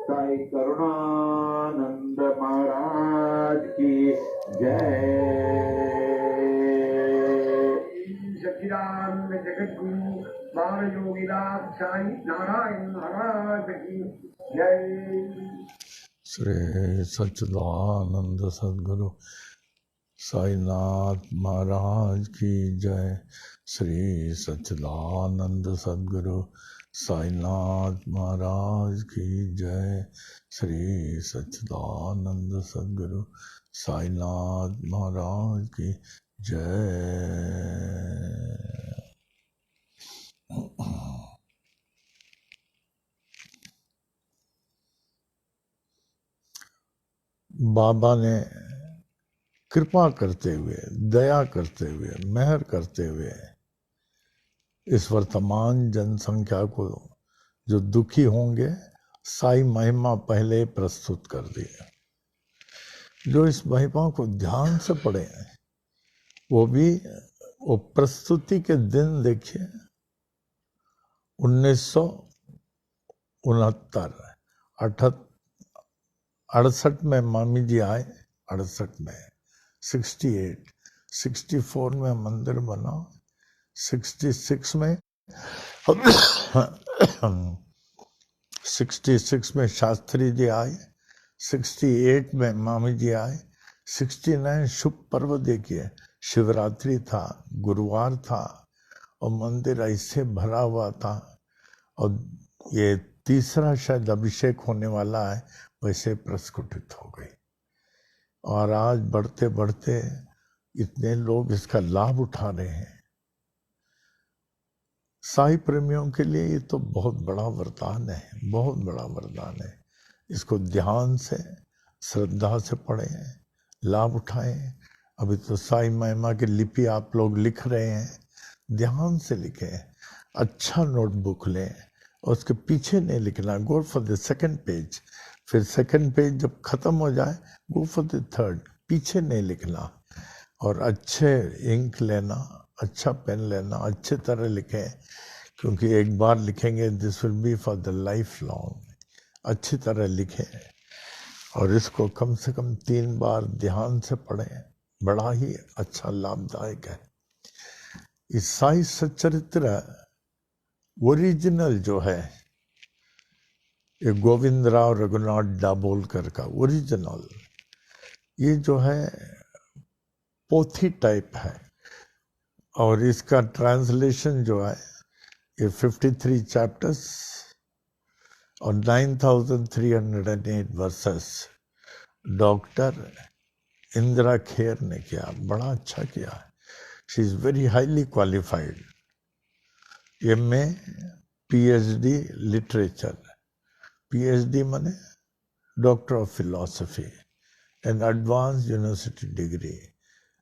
साई करुणानंद महाराज की जय। सच्चिदानंद जगद्गुरु बाल योगीनाथ साई नारायण महाराज की जय। श्री सच्चिदानंद सद्गुरु साईनाथ महाराज की जय। श्री सच्चिदानंद सद्गुरु साईनाथ महाराज की जय। श्री सच्चिदानंद सद्गुरु साईनाथ महाराज की जय। बाबा ने कृपा करते हुए, दया करते हुए, मेहर करते हुए इस वर्तमान जनसंख्या को जो दुखी होंगे साई महिमा पहले प्रस्तुत कर दी है। जो इस महिमा को ध्यान से पढ़े वो भी वो प्रस्तुति के दिन देखिए 1969 68 में मामी जी आए, 68 में 64 में मंदिर बना, 66 में 66 में शास्त्री जी आए, 68 में मामी जी आए, 69 शुभ पर्व देखिए, शिवरात्रि था, गुरुवार था और मंदिर ऐसे भरा हुआ था और ये तीसरा शायद अभिषेक होने वाला है, वैसे प्रस्फुटित हो गई। और आज बढ़ते बढ़ते इतने लोग इसका लाभ उठा रहे हैं। साई प्रेमियों के लिए ये तो बहुत बड़ा वरदान है, बहुत बड़ा वरदान है। इसको ध्यान से श्रद्धा से पढ़ें, लाभ उठाएं। अभी तो साई महिमा की लिपि आप लोग लिख रहे हैं, ध्यान से लिखें, अच्छा नोटबुक लें और उसके पीछे नहीं लिखना, go for the second page. फिर सेकंड पेज जब खत्म हो जाए गो फॉर द थर्ड, पीछे नहीं लिखना। और अच्छे इंक लेना, अच्छा पेन लेना, अच्छे तरह लिखें, क्योंकि एक बार लिखेंगे this will be for the life long. अच्छी तरह लिखें और इसको कम से कम 3 बार ध्यान से पढ़ें, बड़ा ही अच्छा लाभदायक है। इस साई सच्चरित्र ओरिजिनल जो है ये गोविंदराव रघुनाथ दाभोलकर का ओरिजिनल, ये जो है पोथी टाइप है और इसका ट्रांसलेशन जो है ये 53 चैप्टर्स और 9308 वर्सेस डॉक्टर इंदिरा खेर ने किया, बड़ा अच्छा किया। She is very highly qualified, MA PhD literature, PhD माने doctor of philosophy, an advanced university degree.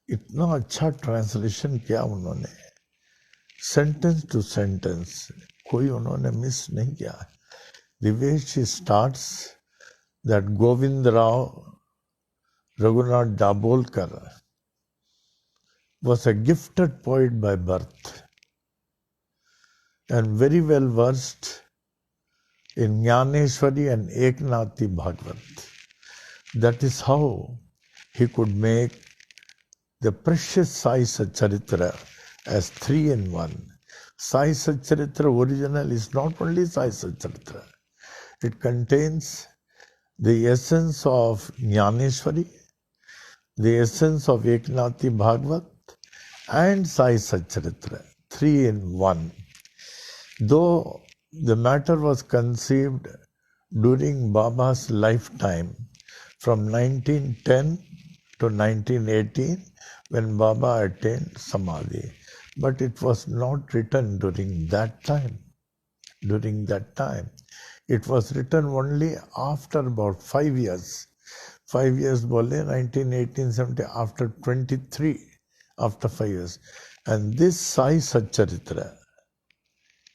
इतना अच्छा ट्रांसलेशन किया उन्होंने, सेंटेंस टू सेंटेंस, कोई उन्होंने मिस नहीं किया. The way she starts, that Govind Rao Raghunath Dabolkar was a gifted poet by birth and very well versed in Jnaneshwari and Eknathi Bhagavat. That is how he could make the precious Sai Satcharitra as 3 in 1. Sai Satcharitra original is not only Sai Satcharitra, it contains the essence of Jnaneshwari, the essence of Eknathi Bhagavat, and Sai Satcharitra, 3 in 1. Though the matter was conceived during Baba's lifetime from 1910 to 1918 when Baba attained Samadhi, but it was not written during that time. It was written only after about 5 years. 5 years bole 1918, 70, after 23, after 5 years. And this Sai Satcharitra,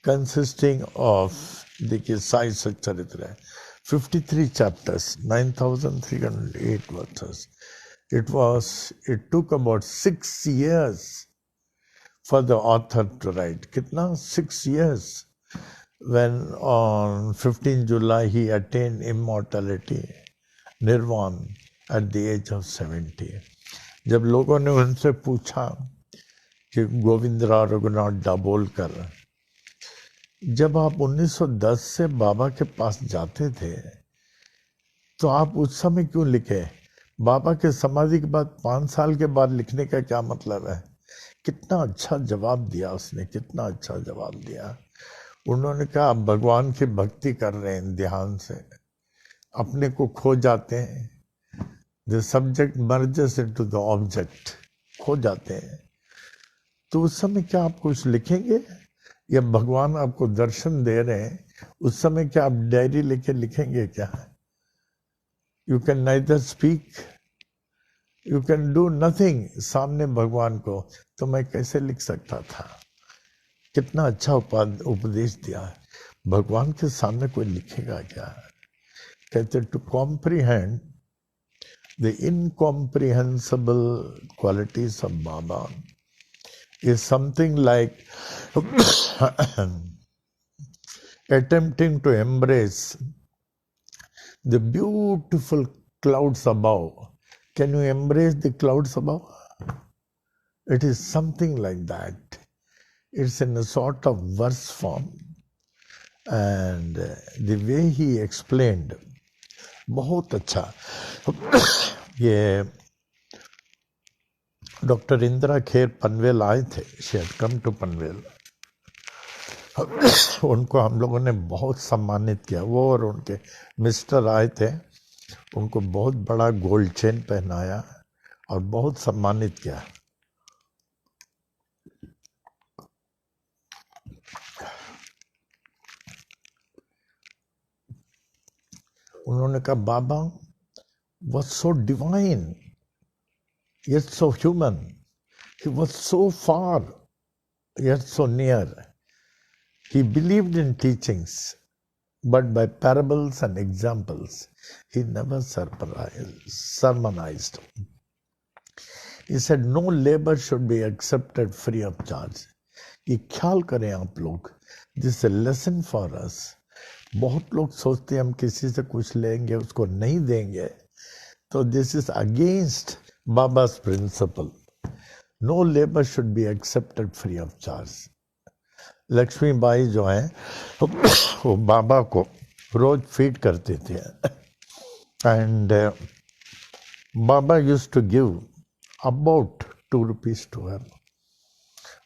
consisting of the Sai Satcharitra, 53 chapters, 9,308 verses. It took about 6 years for the author to write. Kitna? 6 years. When on 15 July he attained immortality, Nirvana, at the age of 70. जब लोगों ने उनसे पूछा कि गोविंद राव रघुनाथ दाभोलकर, जब आप 1910 से बाबा के पास जाते थे तो आप उस समय क्यों लिखे? बाबा के समाधि के बाद 5 साल के बाद लिखने का क्या मतलब है? कितना अच्छा जवाब दिया उसने, कितना अच्छा जवाब दिया. उन्होंने कहा आप भगवान की भक्ति कर रहे हैं ध्यान से, अपने को खो जाते हैं. The subject merges into the object, खो जाते हैं. तो उस समय क्या आप कुछ लिखेंगे? या भगवान आपको दर्शन दे रहे हैं, उस समय क्या आप डायरी लेके लिखेंगे क्या? You can neither speak, you can do nothing सामने भगवान को. तो मैं कैसे लिख सकता था? कितना अच्छा उपदेश दिया. भगवान के सामने कोई लिखेगा क्या? कहते to comprehend the incomprehensible qualities of Baba is something like attempting to embrace the beautiful clouds above. Can you embrace the clouds above? It is something like that. It's in a sort of verse form. And the way he explained, बहुत अच्छा. ये doctor Indira Kher Panvel आए थे. She had come to Panvel. उनको हम लोगों ने बहुत सम्मानित किया. वो और उनके मिस्टर आए थे, उनको बहुत बड़ा गोल्ड चेन पहनाया और बहुत सम्मानित किया. उन्होंने कहा बाबा was so divine yet so human. He was so far yet so near. He believed in teachings, but by parables and examples, he never sermonized. He said no labor should be accepted free of charge. ये ख्याल करें आप लोग. This is a lesson for us. बहुत लोग सोचते हैं हम किसी से कुछ लेंगे उसको नहीं देंगे, तो this is against Baba's principle. No labor should be accepted free of charge. Lakshmi Bai जो हैं वो बाबा को रोज फीड करते थे, and Baba used to give about 2 rupees to her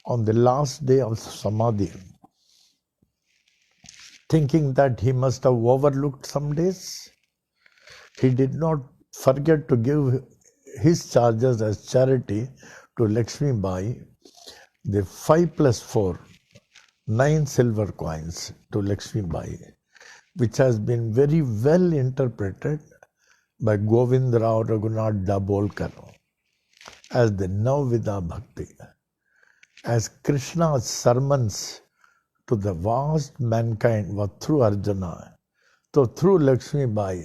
on the last day of Samadhi, thinking that he must have overlooked some days. He did not forget to give his charges as charity to Lakshmi Bai, the 5 plus 4, 9 silver coins to Lakshmi Bai, which has been very well interpreted by Govind Rao Raghunath Dabolkar as the Navvida Bhakti, as Krishna's sermons to the vast mankind were through Arjuna. So through Lakshmi Bai,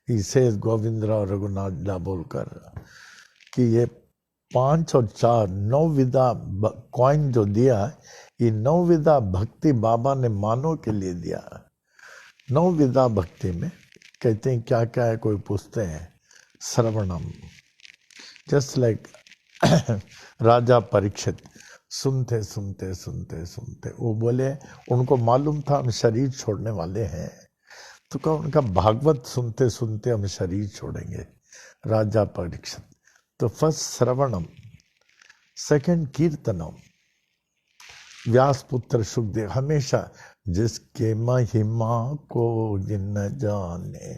he says Govind Rao Raghunath Dabolkar कि ये 5 और 4 नवविधा coin जो दिया, ये नवविधा भक्ति बाबा ने मानव के लिए दिया। नवविधा भक्ति में कहते हैं क्या क्या है, कोई पूछते हैं श्रवणम, जस्ट लाइक राजा परीक्षित सुनते सुनते सुनते सुनते वो बोले, उनको मालूम था हम शरीर छोड़ने वाले हैं, तो कहा उनका भागवत सुनते सुनते हम शरीर छोड़ेंगे। राजा परीक्षित, तो फर्स्ट श्रवणम, सेकंड कीर्तनम। व्यास पुत्र सुखदेव हमेशा जिसके महिमा को जिन जाने,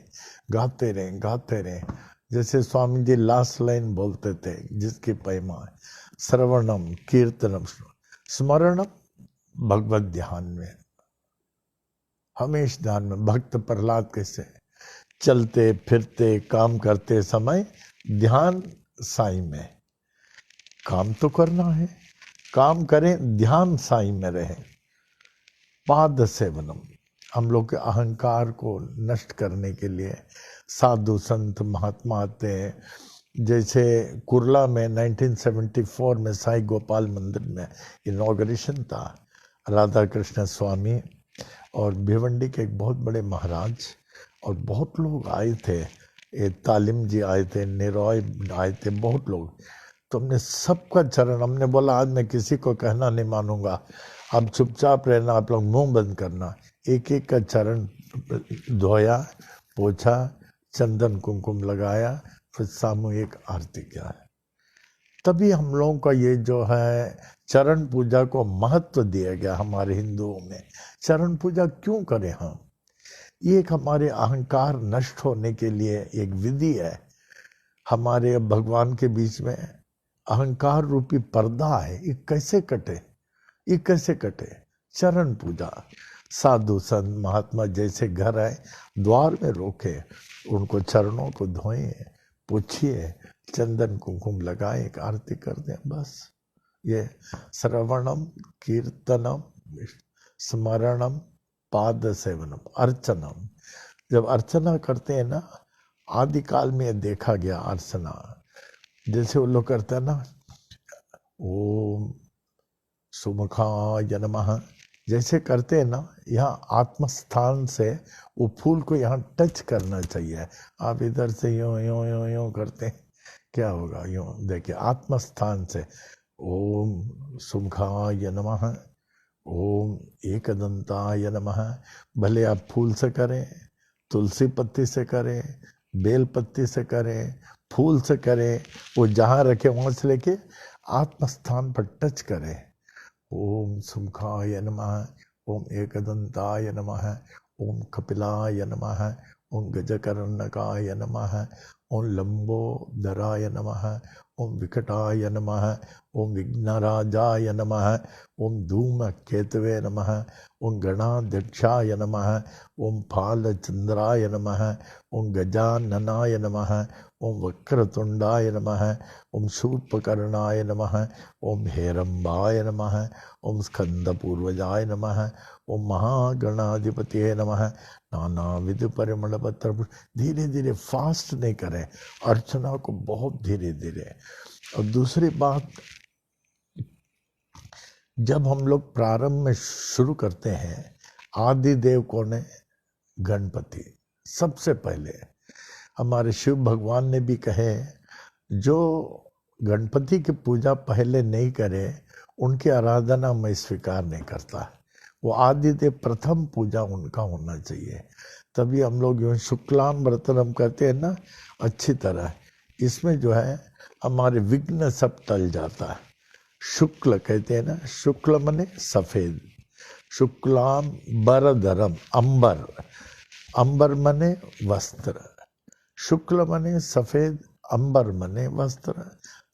गाते रहे। जैसे स्वामी जी लास्ट लाइन बोलते थे, जिसकी महिमा, श्रवणम कीर्तनम स्मरणम, भगवत ध्यान में, हमेशा ध्यान में। भक्त प्रहलाद कैसे चलते फिरते काम करते समय ध्यान साईं में, काम तो करना है, काम करें, ध्यान साईं में रहे। पाद सेवनम, हम लोग के अहंकार को नष्ट करने के लिए साधु संत महात्मा आते हैं। जैसे कुर्ला में 1974 में साईं गोपाल मंदिर में इनॉग्रेशन था, राधा कृष्ण स्वामी और भिवंडी के एक बहुत बड़े महाराज और बहुत लोग आए थे, ये तालिम जी आए थे, निरॉय आए थे, बहुत लोग। तो हमने सबका चरण, हमने बोला आज मैं किसी को कहना नहीं मानूंगा, आप चुपचाप रहना, आप लोग मुंह बंद करना। एक एक का चरण धोया, पोछा, चंदन कुमकुम लगाया, फिर सामूहिक आरती किया है। तभी हम लोगों का ये जो है चरण पूजा को महत्व दिया गया हमारे हिंदुओं में। चरण पूजा क्यों करें हम? ये एक हमारे अहंकार नष्ट होने के लिए एक विधि है। हमारे भगवान के बीच में अहंकार रूपी पर्दा है, ये कैसे कटे? ये कैसे कटे? चरण पूजा। साधु संत महात्मा जैसे घर आए, द्वार में रोके, उनको चरणों को धोए, पूछिए, चंदन कुमकुम लगाए, एक आरती कर दें, बस। ये श्रवणम कीर्तनम स्मरणम पाद सेवनम अर्चनम। जब अर्चना करते हैं ना, आदिकाल में देखा गया अर्चना, जैसे वो लोग करते हैं ना, ओम सुमुखाय नमः, जैसे करते हैं ना, यहाँ आत्मस्थान से वो फूल को यहाँ टच करना चाहिए। आप इधर से यूं यूं यूं यूं करते हैं, क्या होगा? यूं देखिए, आत्मस्थान से ओम सुमुखाय नमः, ओम एकदंताय नमः। भले आप फूल से करें, तुलसी पत्ती से करें, बेल पत्ती से करें, फूल से करें, वो जहाँ रखे वहाँ से लेके आत्मस्थान पर टच करें। ओम सुमुखाय नमः, ओम एकदंताय नमः, ओम कपिलाय नमः, ओम गजकर्णकाय नमः, ओम लंबोदराय नमः, ओम विकटाय नमः, ओम विघ्नराजाय नमः, ओम धूमकेतवे नमः, ओम गणाध्यक्षाय नमः, ओम फालचंद्राय नमः, ओम गजाननाय नमः, ओम वक्रतुंडाय नमः, ओम शूर्पकर्णाय नमः, ओम हेरंबाय नमः, ओम स्कंदपूर्वजाय नमः, ओम महागणाधिपतये नमः। नानाविध परिमल पत्र। धीरे धीरे, फास्ट नहीं करें अर्चना को, बहुत धीरे धीरे। और दूसरी बात, जब हम लोग प्रारंभ में शुरू करते हैं, आदि देव कौन है? गणपति। सबसे पहले हमारे शिव भगवान ने भी कहे, जो गणपति की पूजा पहले नहीं करे, उनकी आराधना मैं स्वीकार नहीं करता। वो आदिदेव प्रथम पूजा उनका होना चाहिए। तभी हम लोग यूँ शुक्लाम व्रतनम करते हैं ना, अच्छी तरह। इसमें जो है हमारे विघ्न सब टल जाता है। शुक्ल कहते हैं ना, शुक्ल मने सफेद, शुक्लाम बरदरम, अंबर, अंबर मने वस्त्र, शुक्ल मने सफेद, अंबर मने वस्त्र,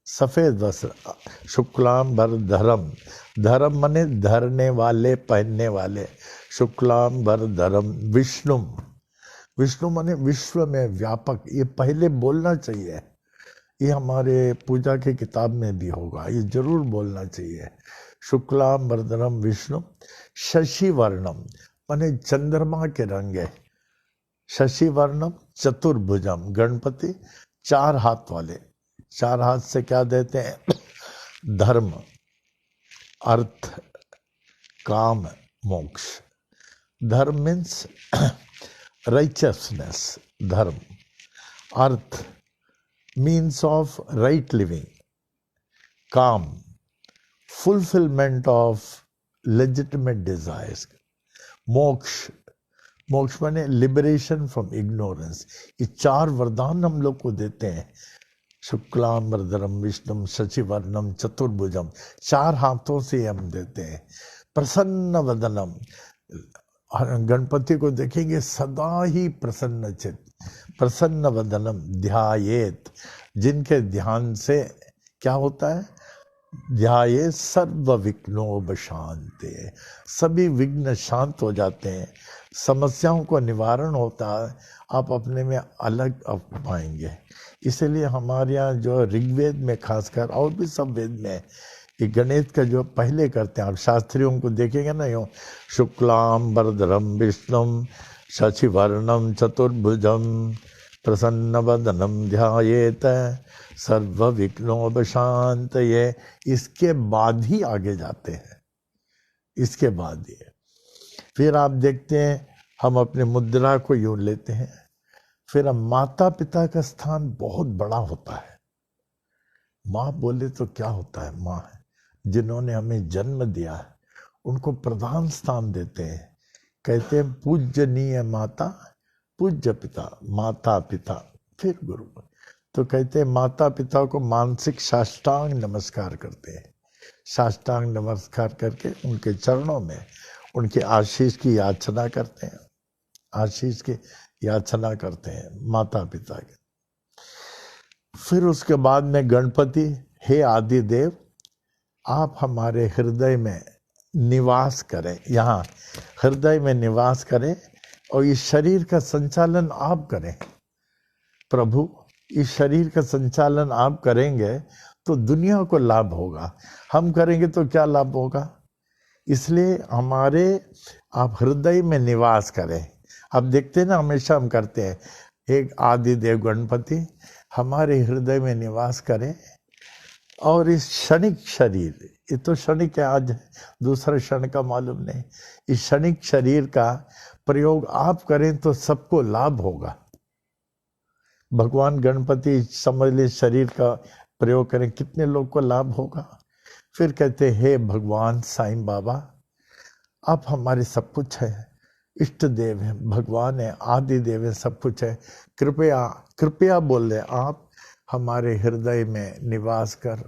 सफेद वस्त्र। शुक्लाम बरधरम, धरम मने धरने वाले, पहनने वाले। शुक्लाम बरधरम विष्णु, विष्णु माने विश्व में व्यापक, ये पहले बोलना चाहिए। ये हमारे पूजा की किताब में भी होगा, ये जरूर बोलना चाहिए। शुक्लाम वरदनम विष्णु शशि वर्णम, माने चंद्रमा के रंग है। शशि वर्णम चतुर्भुजम, गणपति 4 हाथ वाले। 4 हाथ से क्या देते हैं? धर्म, अर्थ, काम, मोक्ष। धर्म मीन्स righteousness, धर्म। अर्थ means of right living. काम, fulfillment of legitimate desires. मोक्ष, मोक्ष माने लिबरेशन फ्रॉम इग्नोरेंस। ये 4 वरदान हम लोग को देते हैं। शुक्लाम वरदनम विष्णुम शशिवर्णम चतुर्भुजम, 4 हाथों से हम देते हैं। प्रसन्न वदनम, गणपति को देखेंगे सदा ही प्रसन्न चित। प्रसन्न वदनम ध्यायेत, जिनके ध्यान से क्या होता है? ध्याये सर्व विघ्नोपशांते, सभी विघ्न शांत हो जाते हैं, समस्याओं को निवारण होता है, आप अपने में अलग पाएंगे। इसलिए हमारे यहाँ जो ऋग्वेद में खासकर और भी सब वेद में ये गणेश का जो पहले करते हैं, आप शास्त्रियों को देखेंगे ना, यूँ शुक्लाम वरदनम विष्णुम शशिवर्णम चतुर्भुजम प्रसन्न वदनम ध्यायेत सर्व विघ्नोपशांतये, इसके बाद ही आगे जाते हैं। इसके बाद ही फिर आप देखते हैं हम अपने मुद्रा को यूं लेते हैं। फिर हम माता पिता का स्थान बहुत बड़ा होता है। माँ बोले तो क्या होता है? माँ है, जिन्होंने हमें जन्म दिया है, उनको प्रधान स्थान देते हैं। कहते हैं पूज्यनीय माता पूज्य पिता, माता पिता फिर गुरु। तो कहते हैं माता पिता को मानसिक साष्टांग नमस्कार करते हैं। साष्टांग नमस्कार करके उनके चरणों में उनके आशीष की याचना करते हैं। आशीष की याचना करते हैं माता पिता के। फिर उसके बाद में गणपति, हे आदि देव, आप हमारे हृदय में निवास करें। यहाँ हृदय में निवास करें और इस शरीर का संचालन आप करें। प्रभु, इस शरीर का संचालन आप करेंगे तो दुनिया को लाभ होगा, हम करेंगे तो क्या लाभ होगा? इसलिए हमारे आप हृदय में निवास करें। आप देखते हैं ना, हमेशा हम करते हैं, एक आदि देव गणपति हमारे हृदय में निवास करें। और इस क्षणिक शरीर, ये तो क्षणिक है, आज दूसरा क्षण का मालूम नहीं, इस क्षणिक शरीर का प्रयोग आप करें तो सबको लाभ होगा। भगवान गणपति समझ ले शरीर का प्रयोग करें, कितने लोग को लाभ होगा। फिर कहते हैं, हे भगवान साईं बाबा, आप हमारे सब कुछ है, इष्ट देव है, भगवान है, आदि देव है, सब कुछ है। कृपया कृपया बोल रहे आप हमारे हृदय में निवास कर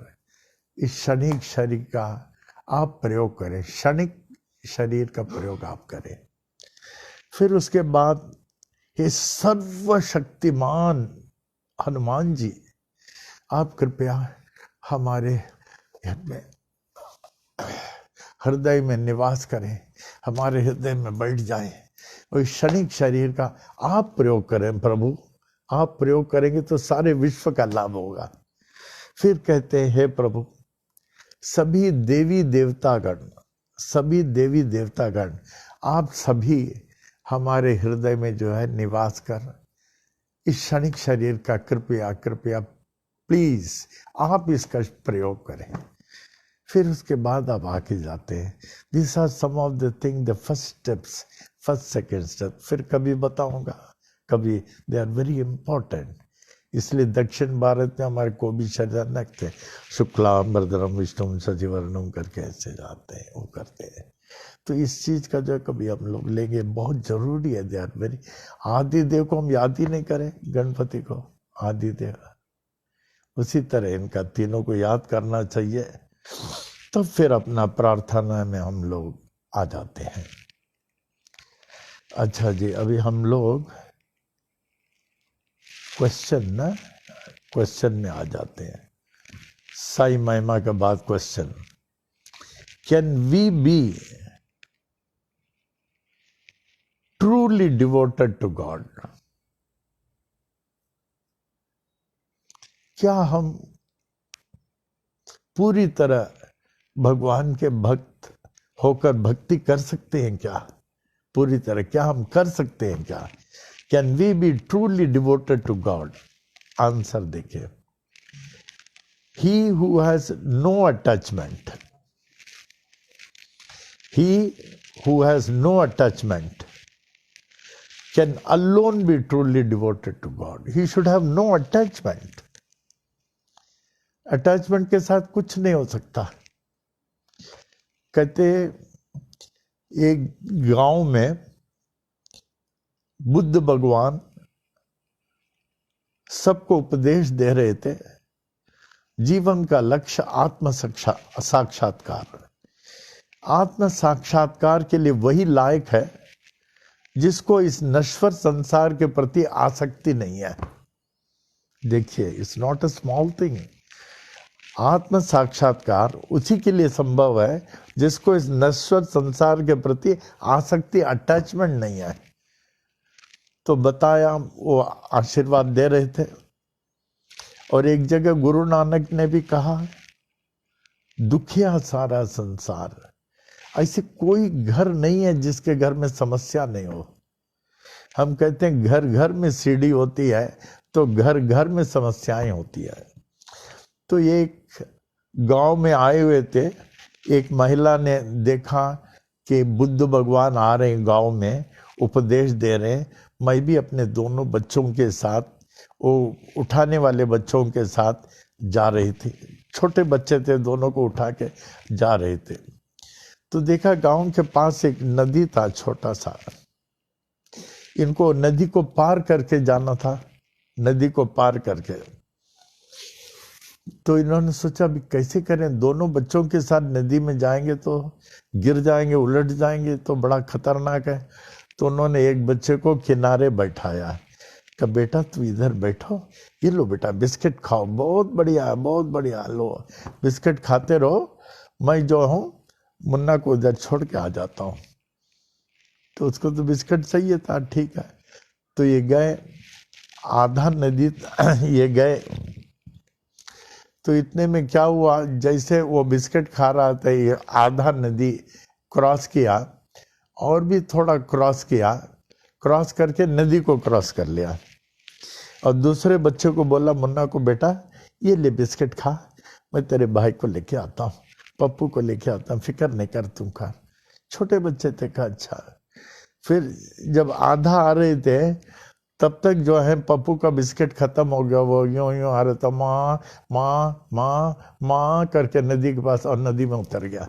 इस क्षणिक शरीर का आप प्रयोग करें, क्षणिक शरीर का प्रयोग आप करें। फिर उसके बाद हे सर्वशक्तिमान हनुमान जी, आप कृपया हमारे हृदय में निवास करें, हमारे हृदय में बैठ जाएं और क्षणिक शरीर का आप प्रयोग करें। प्रभु, आप प्रयोग करेंगे तो सारे विश्व का लाभ होगा। फिर कहते हैं, हे प्रभु, सभी देवी देवतागण आप सभी हमारे हृदय में जो है निवास कर इस क्षणिक शरीर का कृपया कृपया प्लीज आप इसका प्रयोग करें। फिर उसके बाद आप आके जाते हैं, this are some of the thing, the first steps, first second step. फिर कभी बताऊंगा, कभी, दे आर वेरी इंपॉर्टेंट। इसलिए दक्षिण भारत में हमारे को भी शरण रखते, शुक्लाम वरदनम विष्णुम शशिवर्णम करके ऐसे जाते हैं, वो करते हैं। तो इस चीज का जो कभी हम लोग लेंगे, बहुत जरूरी है। दे आर वेरी, आदि देव को हम याद ही नहीं करें, गणपति को आदि देव, उसी तरह इनका तीनों को याद करना चाहिए। तो फिर अपना प्रार्थना में हम लोग आ जाते हैं। अच्छा जी, अभी हम लोग क्वेश्चन में आ जाते हैं। साई महिमा के बाद question, can we be truly devoted to God? क्या हम पूरी तरह भगवान के भक्त होकर भक्ति कर सकते हैं क्या? पूरी तरह क्या हम कर सकते हैं क्या? Can we be truly devoted to God? Answer देखिए, he who has no attachment, he who has no attachment can alone be truly devoted to God. He should have no attachment. Attachment के साथ कुछ नहीं हो सकता। कहते एक गांव में बुद्ध भगवान सबको उपदेश दे रहे थे, जीवन का लक्ष्य आत्म साक्षात्कार। आत्म साक्षात्कार के लिए वही लायक है जिसको इस नश्वर संसार के प्रति आसक्ति नहीं है। देखिए, it's not a small thing. आत्म साक्षात्कार उसी के लिए संभव है जिसको इस नश्वर संसार के प्रति आसक्ति, अटैचमेंट नहीं है। तो बताया, वो आशीर्वाद दे रहे थे। और एक जगह गुरु नानक ने भी कहा, दुखिया सारा संसार। ऐसे कोई घर नहीं है जिसके घर में समस्या नहीं हो। हम कहते हैं घर घर में सीढ़ी होती है, तो घर घर में समस्याएं होती है। तो एक गांव में आए हुए थे, एक महिला ने देखा कि बुद्ध भगवान आ रहे हैं गांव में, उपदेश दे रहे हैं। मैं भी अपने दोनों बच्चों के साथ, वो उठाने वाले बच्चों के साथ जा रही थी। छोटे बच्चे थे, दोनों को उठा के जा रहे थे। तो देखा गांव के पास एक नदी था, छोटा सा। इनको नदी को पार करके जाना था, नदी को पार करके। तो इन्होंने सोचा भी कैसे करें, दोनों बच्चों के साथ नदी में जाएंगे तो गिर जाएंगे, उलट जाएंगे, तो बड़ा खतरनाक है। तो उन्होंने एक बच्चे को किनारे बैठाया, कहा बेटा तू इधर बैठो, ये लो बेटा बिस्किट खाओ, बहुत बढ़िया बहुत बढ़िया, लो बिस्किट खाते रहो, मैं जो हूँ मुन्ना को इधर छोड़ के आ जाता हूँ। तो उसको तो बिस्किट चाहिए था, ठीक है। तो ये गए, आधा नदी ये गए। तो इतने में क्या हुआ, जैसे वो बिस्किट खा रहा था, ये आधा नदी क्रॉस किया और भी थोड़ा क्रॉस किया, क्रॉस करके नदी को क्रॉस कर लिया। और दूसरे बच्चे को बोला, मुन्ना को, बेटा ये ले बिस्किट खा, मैं तेरे भाई को लेके आता हूँ, पप्पू को लेके आता हूँ, फिक्र नहीं कर, तुम खा। छोटे बच्चे थे, कहा अच्छा। फिर जब आधा आ रहे थे, तब तक जो है पप्पू का बिस्किट खत्म हो गया। वो यूं यूं आ रहा था, माँ माँ माँ माँ करके नदी के पास, और नदी में उतर गया।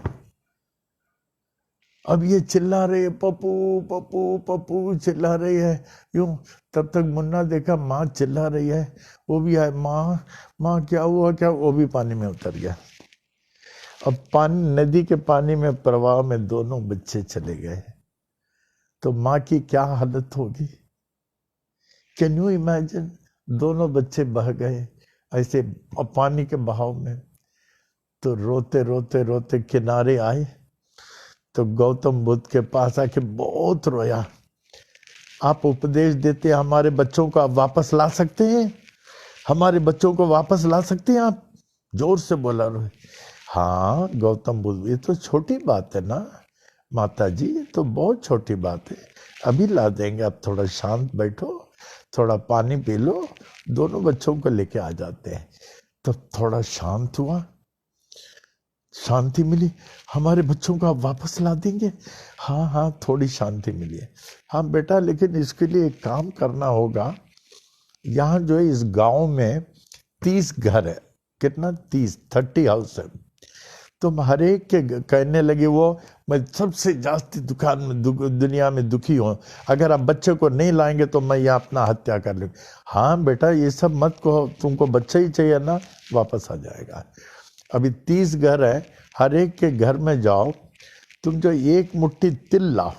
अब ये चिल्ला रही है, पप्पू पप्पू पप्पू चिल्ला रही है यूं। तब तक मुन्ना देखा माँ चिल्ला रही है, वो भी आए, माँ माँ क्या हुआ क्या, वो भी पानी में उतर गया। अब पानी, नदी के पानी में प्रवाह में दोनों बच्चे चले गए, तो माँ की क्या हालत होगी। कैन यू इमेजिन, दोनों बच्चे बह गए ऐसे पानी के बहाव में। तो रोते रोते रोते किनारे आए, तो गौतम बुद्ध के पास आके बहुत रोया। आप उपदेश देते, हमारे बच्चों को आप वापस ला सकते हैं, हमारे बच्चों को वापस ला सकते हैं आप? जोर से बोला रोए। हाँ गौतम बुद्ध, ये तो छोटी बात है ना माता जी, ये तो बहुत छोटी बात है, अभी ला देंगे, आप थोड़ा शांत बैठो, थोड़ा पानी पी लो, दोनों बच्चों को लेके आ जाते हैं। तो थोड़ा शांत हुआ, शांति मिली, हमारे बच्चों को आप वापस ला देंगे? हाँ हाँ, थोड़ी शांति मिली है। हाँ बेटा, लेकिन इसके लिए एक काम करना होगा। यहाँ जो है इस गांव में 30 घर है, कितना, 30 हाउस है। तुम हर एक के कहने लगे, वो मैं सबसे जास्ती दुनिया में दुखी हूँ, अगर आप बच्चे को नहीं लाएंगे तो मैं यहाँ अपना हत्या कर लूँ। हाँ बेटा, ये सब मत कहो, तुमको बच्चा ही चाहिए ना, वापस आ जाएगा। अभी 30 घर है, हर एक के घर में जाओ, तुम जो एक मुट्ठी तिल लाओ,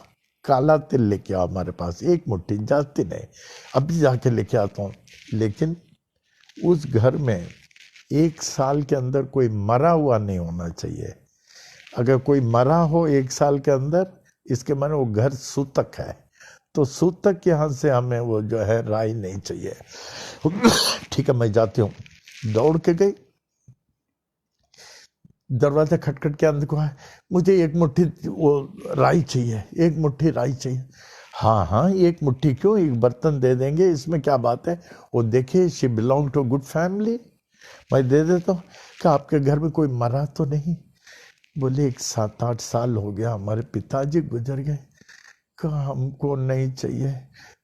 काला तिल लेके आओ हमारे पास, एक मुट्ठी, जास्ती नहीं, अभी जाके लेके आता हूँ। लेकिन उस घर में 1 साल के अंदर कोई मरा हुआ नहीं होना चाहिए। अगर कोई मरा हो 1 साल के अंदर, इसके माने वो घर सूतक है, तो सूतक के यहाँ से हमें वो जो है राय नहीं चाहिए। ठीक है, मैं जाती हूँ। दौड़ के गई, दरवाजा खटखट के अंदर को है, मुझे एक मुट्ठी वो राई चाहिए, एक मुट्ठी राई चाहिए। हाँ हाँ, एक मुट्ठी क्यों, एक बर्तन दे देंगे, इसमें क्या बात है। वो देखे she belong to good family, मैं दे देता हूँ। क्या आपके घर में कोई मरा तो नहीं? बोले एक 7-8 साल हो गया, हमारे पिताजी गुजर गए। कहा हमको नहीं चाहिए।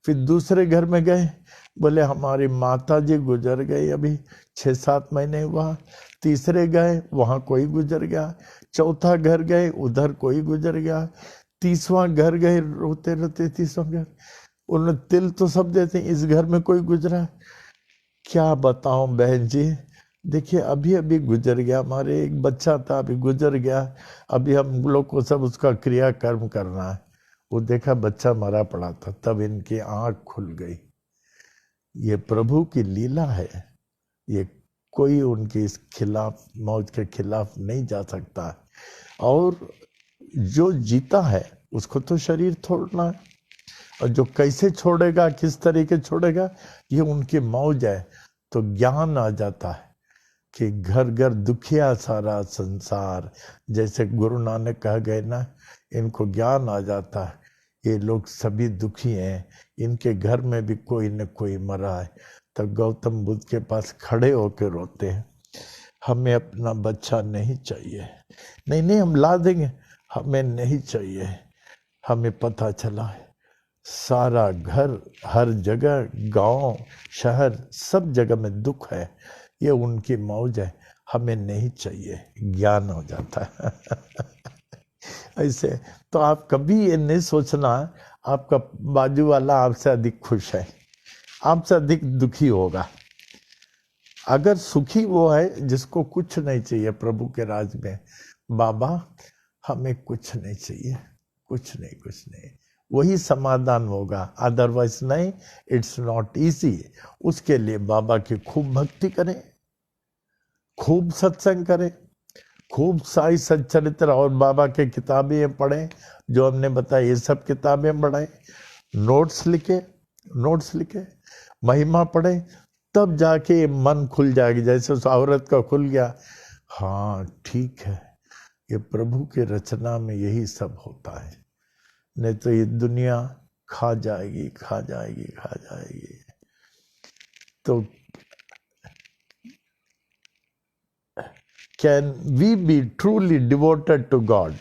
फिर दूसरे घर में गए, बोले हमारी माता जी गुजर गई, अभी 6-7 महीने हुआ। तीसरे गए, वहाँ कोई गुजर गया। चौथा घर गए, उधर कोई गुजर गया। 30वां घर गए, रोते रोते 30वां घर, उन्होंने तिल तो सब देते, इस घर में कोई गुजरा। क्या बताऊं बहन जी, देखिए अभी अभी गुजर गया, हमारे एक बच्चा था अभी गुजर गया, अभी हम लोग को सब उसका क्रियाकर्म करना है। वो देखा बच्चा मरा पड़ा था, तब इनकी आंख खुल गई। ये प्रभु की लीला है, ये कोई उनके इस खिलाफ, मौत के खिलाफ नहीं जा सकता। और जो जीता है उसको तो शरीर छोड़ना है, और जो कैसे छोड़ेगा, किस तरीके छोड़ेगा, ये उनकी मौज है। तो ज्ञान आ जाता है कि घर घर दुखिया सारा संसार, जैसे गुरु नानक कह गए ना, इनको ज्ञान आ जाता है, ये लोग सभी दुखी हैं, इनके घर में भी कोई न कोई मरा है। तब गौतम बुद्ध के पास खड़े होकर रोते हैं, हमें अपना बच्चा नहीं चाहिए। नहीं नहीं, हम ला देंगे, हमें नहीं चाहिए। हमें पता चला है सारा घर, हर जगह, गांव, शहर, सब जगह में दुख है, ये उनकी मौज है, हमें नहीं चाहिए। ज्ञान हो जाता है। ऐसे तो आप कभी ये नहीं सोचना आपका बाजू वाला आपसे अधिक खुश है, आपसे अधिक दुखी होगा। अगर सुखी वो है जिसको कुछ नहीं चाहिए प्रभु के राज में, बाबा हमें कुछ नहीं चाहिए, कुछ नहीं, कुछ नहीं, वही समाधान होगा। अदरवाइज नहीं, इट्स नॉट इजी। उसके लिए बाबा की खूब भक्ति करें, खूब सत्संग करें, खूब साई सच्चरित्र और बाबा के किताबें पढ़ें, जो हमने बताया ये सब किताबें पढ़ें, नोट्स लिखे, महिमा पढ़ें, तब जाके मन खुल जाएगी। जैसे उस औरत का खुल गया, हाँ ठीक है, ये प्रभु के रचना में यही सब होता है, नहीं तो ये दुनिया खा जाएगी। तो can we be truly devoted to God?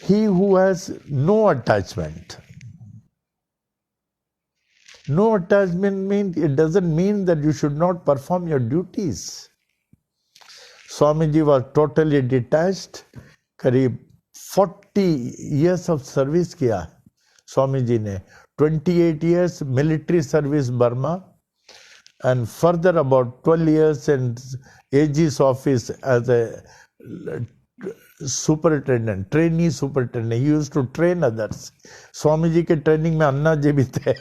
He who has no attachment. No attachment means, it doesn't mean that you should not perform your duties. Swamiji was totally detached. करीब 40 years of service किया स्वामी जी ने, 28 years military service Burma, and further about 12 years in AG's office as a superintendent, trainee superintendent. He used to train others. Swami ji के training में अन्ना जी भी थे।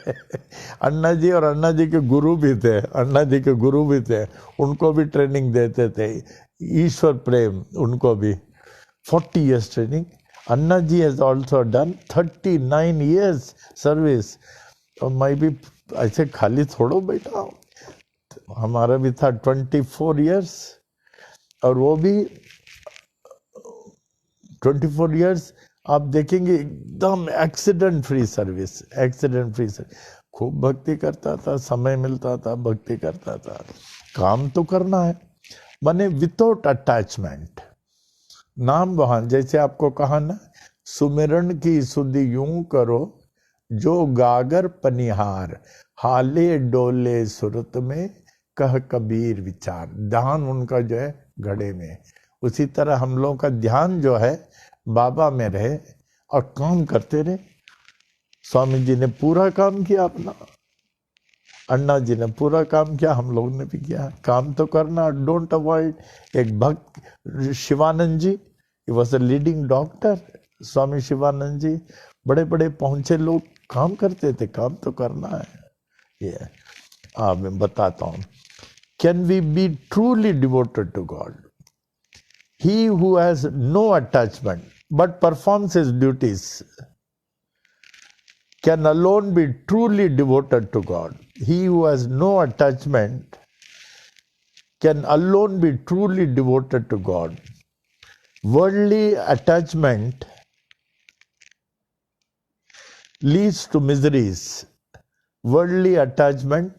अन्ना जी और अन्ना जी के गुरु भी थे, उनको भी ट्रेनिंग देते थे। ईश्वर प्रेम, उनको भी 40 years training. Anna ji has also done 39 years service. और मैं भी ऐसे खाली थोड़ो बैठा हूँ, हमारा भी था 24 years, और वो भी 24 years आप देखेंगे एकदम एक्सीडेंट फ्री सर्विस। खूब भक्ति करता था, समय मिलता था भक्ति करता था, काम तो करना है, माने विदाउट अटैचमेंट। नाम वहां, जैसे आपको कहा ना, सुमिरन की सुधि यूं करो जो गागर पनिहार, हाले डोले सुरत में कह कबीर विचार। ध्यान उनका जो है घड़े में, उसी तरह हम लोगों का ध्यान जो है बाबा में रहे और काम करते रहे। स्वामी जी ने पूरा काम किया अपना, अन्ना जी ने पूरा काम किया, हम लोगों ने भी किया। काम तो करना, डोंट अवॉइड। एक भक्त Shivanand ji, he was a leading doctor. Swami Shivanand ji बड़े बड़े पहुंचे लोग, काम करते थे, काम तो करना है। ये मैं बताता हूँ। Can we be truly devoted to God? He who has no attachment but performs his duties can alone be truly devoted to God. He who has no attachment can alone be truly devoted to God. Worldly attachment leads to miseries. Worldly attachment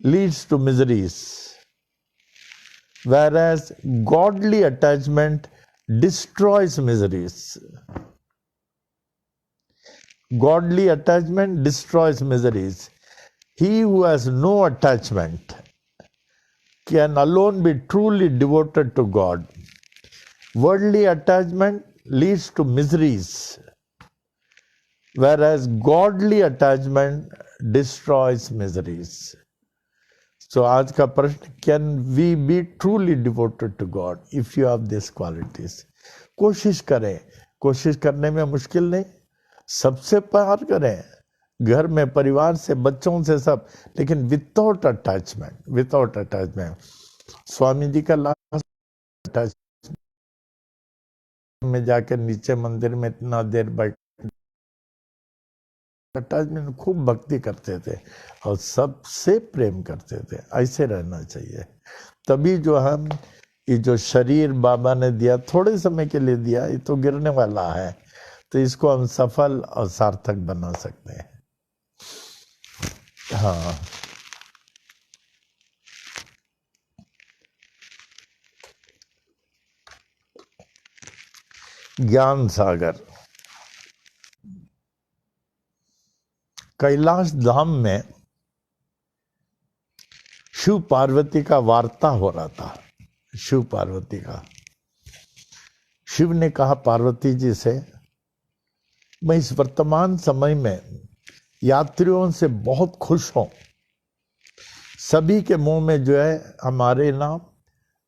leads to miseries, whereas godly attachment destroys miseries. Godly attachment destroys miseries. He who has no attachment can alone be truly devoted to God. Worldly attachment leads to miseries, whereas godly attachment destroys miseries. So आज का प्रश्न, can we be truly devoted to God if you have these qualities? कोशिश करें, कोशिश करने में मुश्किल नहीं, सबसे प्यार करें, घर में परिवार से, बच्चों से, सब, लेकिन विदाउट अटैचमेंट. स्वामी जी का लास्ट अटैचमेंट में जाकर नीचे मंदिर में इतना देर बैठ, अटैचमेंट, खूब भक्ति करते थे और सबसे प्रेम करते थे. ऐसे रहना चाहिए. तभी जो हम ये जो शरीर बाबा ने दिया, थोड़े समय के लिए दिया, ये तो गिरने वाला है, तो इसको हम सफल और सार्थक बना सकते हैं. हाँ, ज्ञान सागर. कैलाश धाम में शिव पार्वती का वार्ता हो रहा था. शिव पार्वती का. शिव ने कहा पार्वती जी से, मैं इस वर्तमान समय में यात्रियों से बहुत खुश हूं. सभी के मुंह में जो है हमारे नाम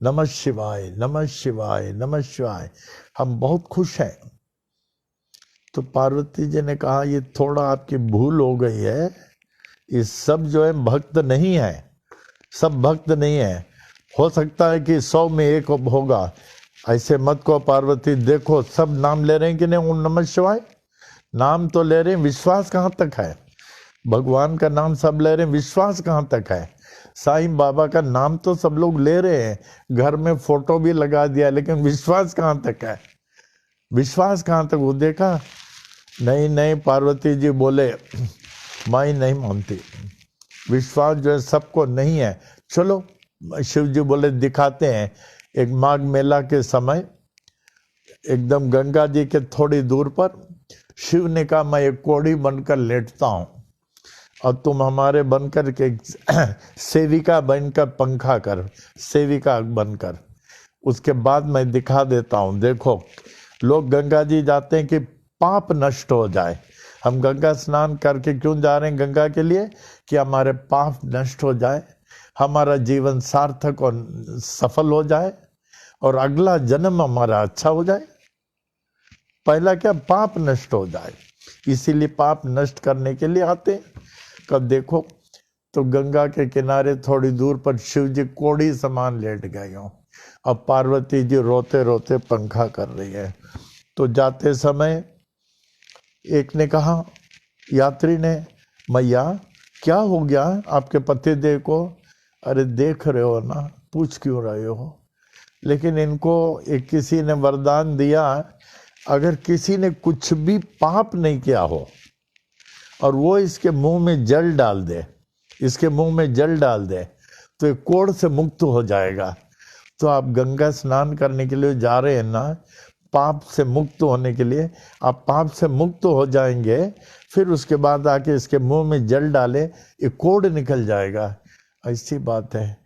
नमः शिवाय, नमः शिवाय, नमः शिवाय, हम बहुत खुश हैं. तो पार्वती जी ने कहा, ये थोड़ा आपकी भूल हो गई है, ये सब जो है भक्त नहीं है, सब भक्त नहीं है. हो सकता है कि 100 में एक होगा. ऐसे मत को पार्वती, देखो सब नाम ले रहे हैं कि नहीं, ओम नमः शिवाय नाम तो ले रहे हैं, विश्वास कहाँ तक है? भगवान का नाम सब ले रहे हैं, विश्वास कहाँ तक है? साईं बाबा का नाम तो सब लोग ले रहे हैं, घर में फोटो भी लगा दिया, लेकिन विश्वास कहाँ तक है? विश्वास कहाँ तक? वो देखा, नहीं, पार्वती जी बोले, मैं नहीं मानती, विश्वास जो है सबको नहीं है. चलो, शिव जी बोले दिखाते हैं. एक माघ मेला के समय एकदम गंगा जी के थोड़ी दूर पर शिव ने कहा, मैं एक कोड़ी बनकर लेटता हूं और तुम हमारे बनकर के सेविका बनकर पंखा कर, सेविका बनकर, उसके बाद मैं दिखा देता हूं. देखो, लोग गंगा जी जाते हैं कि पाप नष्ट हो जाए. हम गंगा स्नान करके क्यों जा रहे हैं गंगा के लिए? कि हमारे पाप नष्ट हो जाए, हमारा जीवन सार्थक और सफल हो जाए और अगला जन्म हमारा अच्छा हो जाए. पहला क्या? पाप नष्ट हो जाए. इसीलिए पाप नष्ट करने के लिए आते हैं. कब देखो तो गंगा के किनारे थोड़ी दूर पर शिव जी कोड़ी समान लेट गए हों और पार्वती जी रोते रोते पंखा कर रही है. तो जाते समय एक ने कहा, यात्री ने, मैया क्या हो गया आपके पतिदेव को? अरे देख रहे हो ना, पूछ क्यों रहे हो? लेकिन इनको एक किसी ने वरदान दिया, अगर किसी ने कुछ भी पाप नहीं किया हो और वो इसके मुंह में जल डाल दे, इसके मुंह में जल डाल दे, तो ये कोढ़ से मुक्त हो जाएगा. तो आप गंगा स्नान करने के लिए जा रहे हैं ना, पाप से मुक्त होने के लिए, आप पाप से मुक्त हो जाएंगे, फिर उसके बाद आके इसके मुंह में जल डाले, ये कोढ़ निकल जाएगा. ऐसी बात है.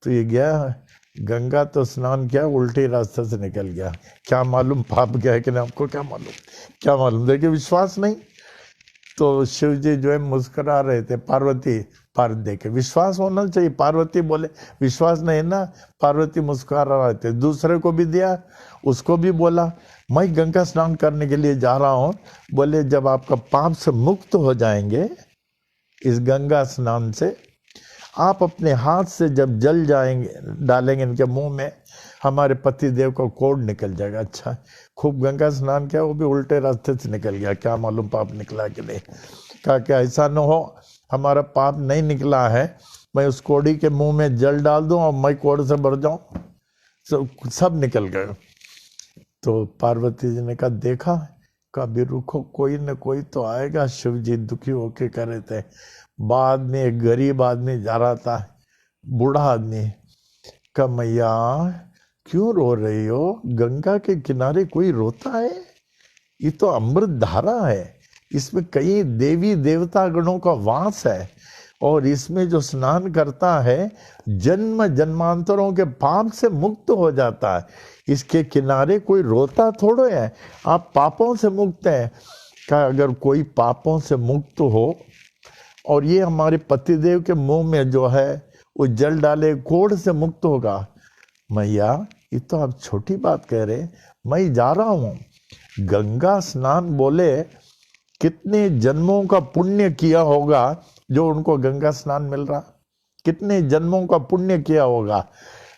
तो ये गया गंगा तो स्नान किया, उल्टे रास्ते से निकल गया. क्या मालूम पाप गया है कि नहीं, आपको क्या मालूम? क्या मालूम? देखिए, विश्वास नहीं. तो शिव जी जो है मुस्कुरा रहे थे. पार्वती पार देखे, विश्वास होना चाहिए. पार्वती बोले विश्वास नहीं ना, पार्वती मुस्कुरा रहे थे. दूसरे को भी दिया, उसको भी बोला, मैं गंगा स्नान करने के लिए जा रहा हूं. बोले जब आपका पाप से मुक्त हो जाएंगे इस गंगा स्नान से, आप अपने हाथ से जब जल जाएंगे, डालेंगे इनके मुंह में, हमारे पति देव को कोढ़ निकल जाएगा. अच्छा, खूब गंगा स्नान किया, वो भी उल्टे रास्ते से निकल गया. क्या मालूम पाप निकला कि नहीं. कहा कि ऐसा न हो, हमारा पाप नहीं निकला है मैं उस कोड़ी के मुंह में जल डाल दूं और मैं कोड़ से भर जाऊं, सब निकल गए। तो पार्वती जी ने कहा देखा, कभी रुको, कोई न कोई तो आएगा। शिव जी दुखी होके कर रहे थे। बाद में एक गरीब आदमी जा रहा था, बूढ़ा आदमी, कहा मैया क्यों रो रही हो, गंगा के किनारे कोई रोता है? ये तो अमृत धारा है, इसमें कई देवी देवता गणों का वास है, और इसमें जो स्नान करता है जन्म जन्मांतरों के पाप से मुक्त हो जाता है। इसके किनारे कोई रोता थोड़ो है, आप पापों से मुक्त हैं। का अगर कोई पापों से मुक्त हो और ये हमारे पतिदेव के मुंह में जो है वो जल डाले, कोड़ से मुक्त होगा। मैया ये तो आप छोटी बात कह रहे, मैं जा रहा हूं। गंगा स्नान बोले कितने जन्मों का पुण्य किया होगा जो उनको गंगा स्नान मिल रहा, कितने जन्मों का पुण्य किया होगा।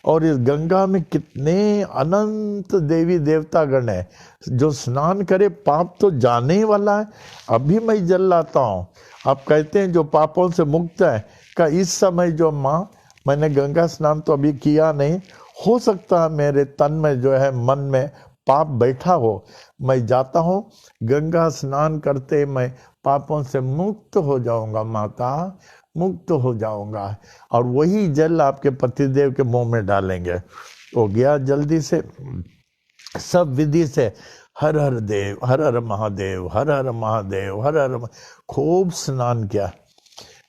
और इस गंगा में कितने अनंत देवी देवता गण है, जो स्नान करे पाप तो जाने ही वाला है। अभी मैं जल लाता हूं। आप कहते हैं जो पापों से मुक्त है, का इस समय जो माँ मैंने गंगा स्नान तो अभी किया नहीं, हो सकता है मेरे तन में जो है मन में पाप बैठा हो, मैं जाता हूँ, गंगा स्नान करते मैं पापों से मुक्त हो जाऊंगा माता, मुक्त हो जाऊंगा। और वही जल आपके पतिदेव के मुंह में डालेंगे। हो गया जल्दी से, सब विधि से हर हर देव, हर हर महादेव, हर हर महादेव, हर हर खूब स्नान किया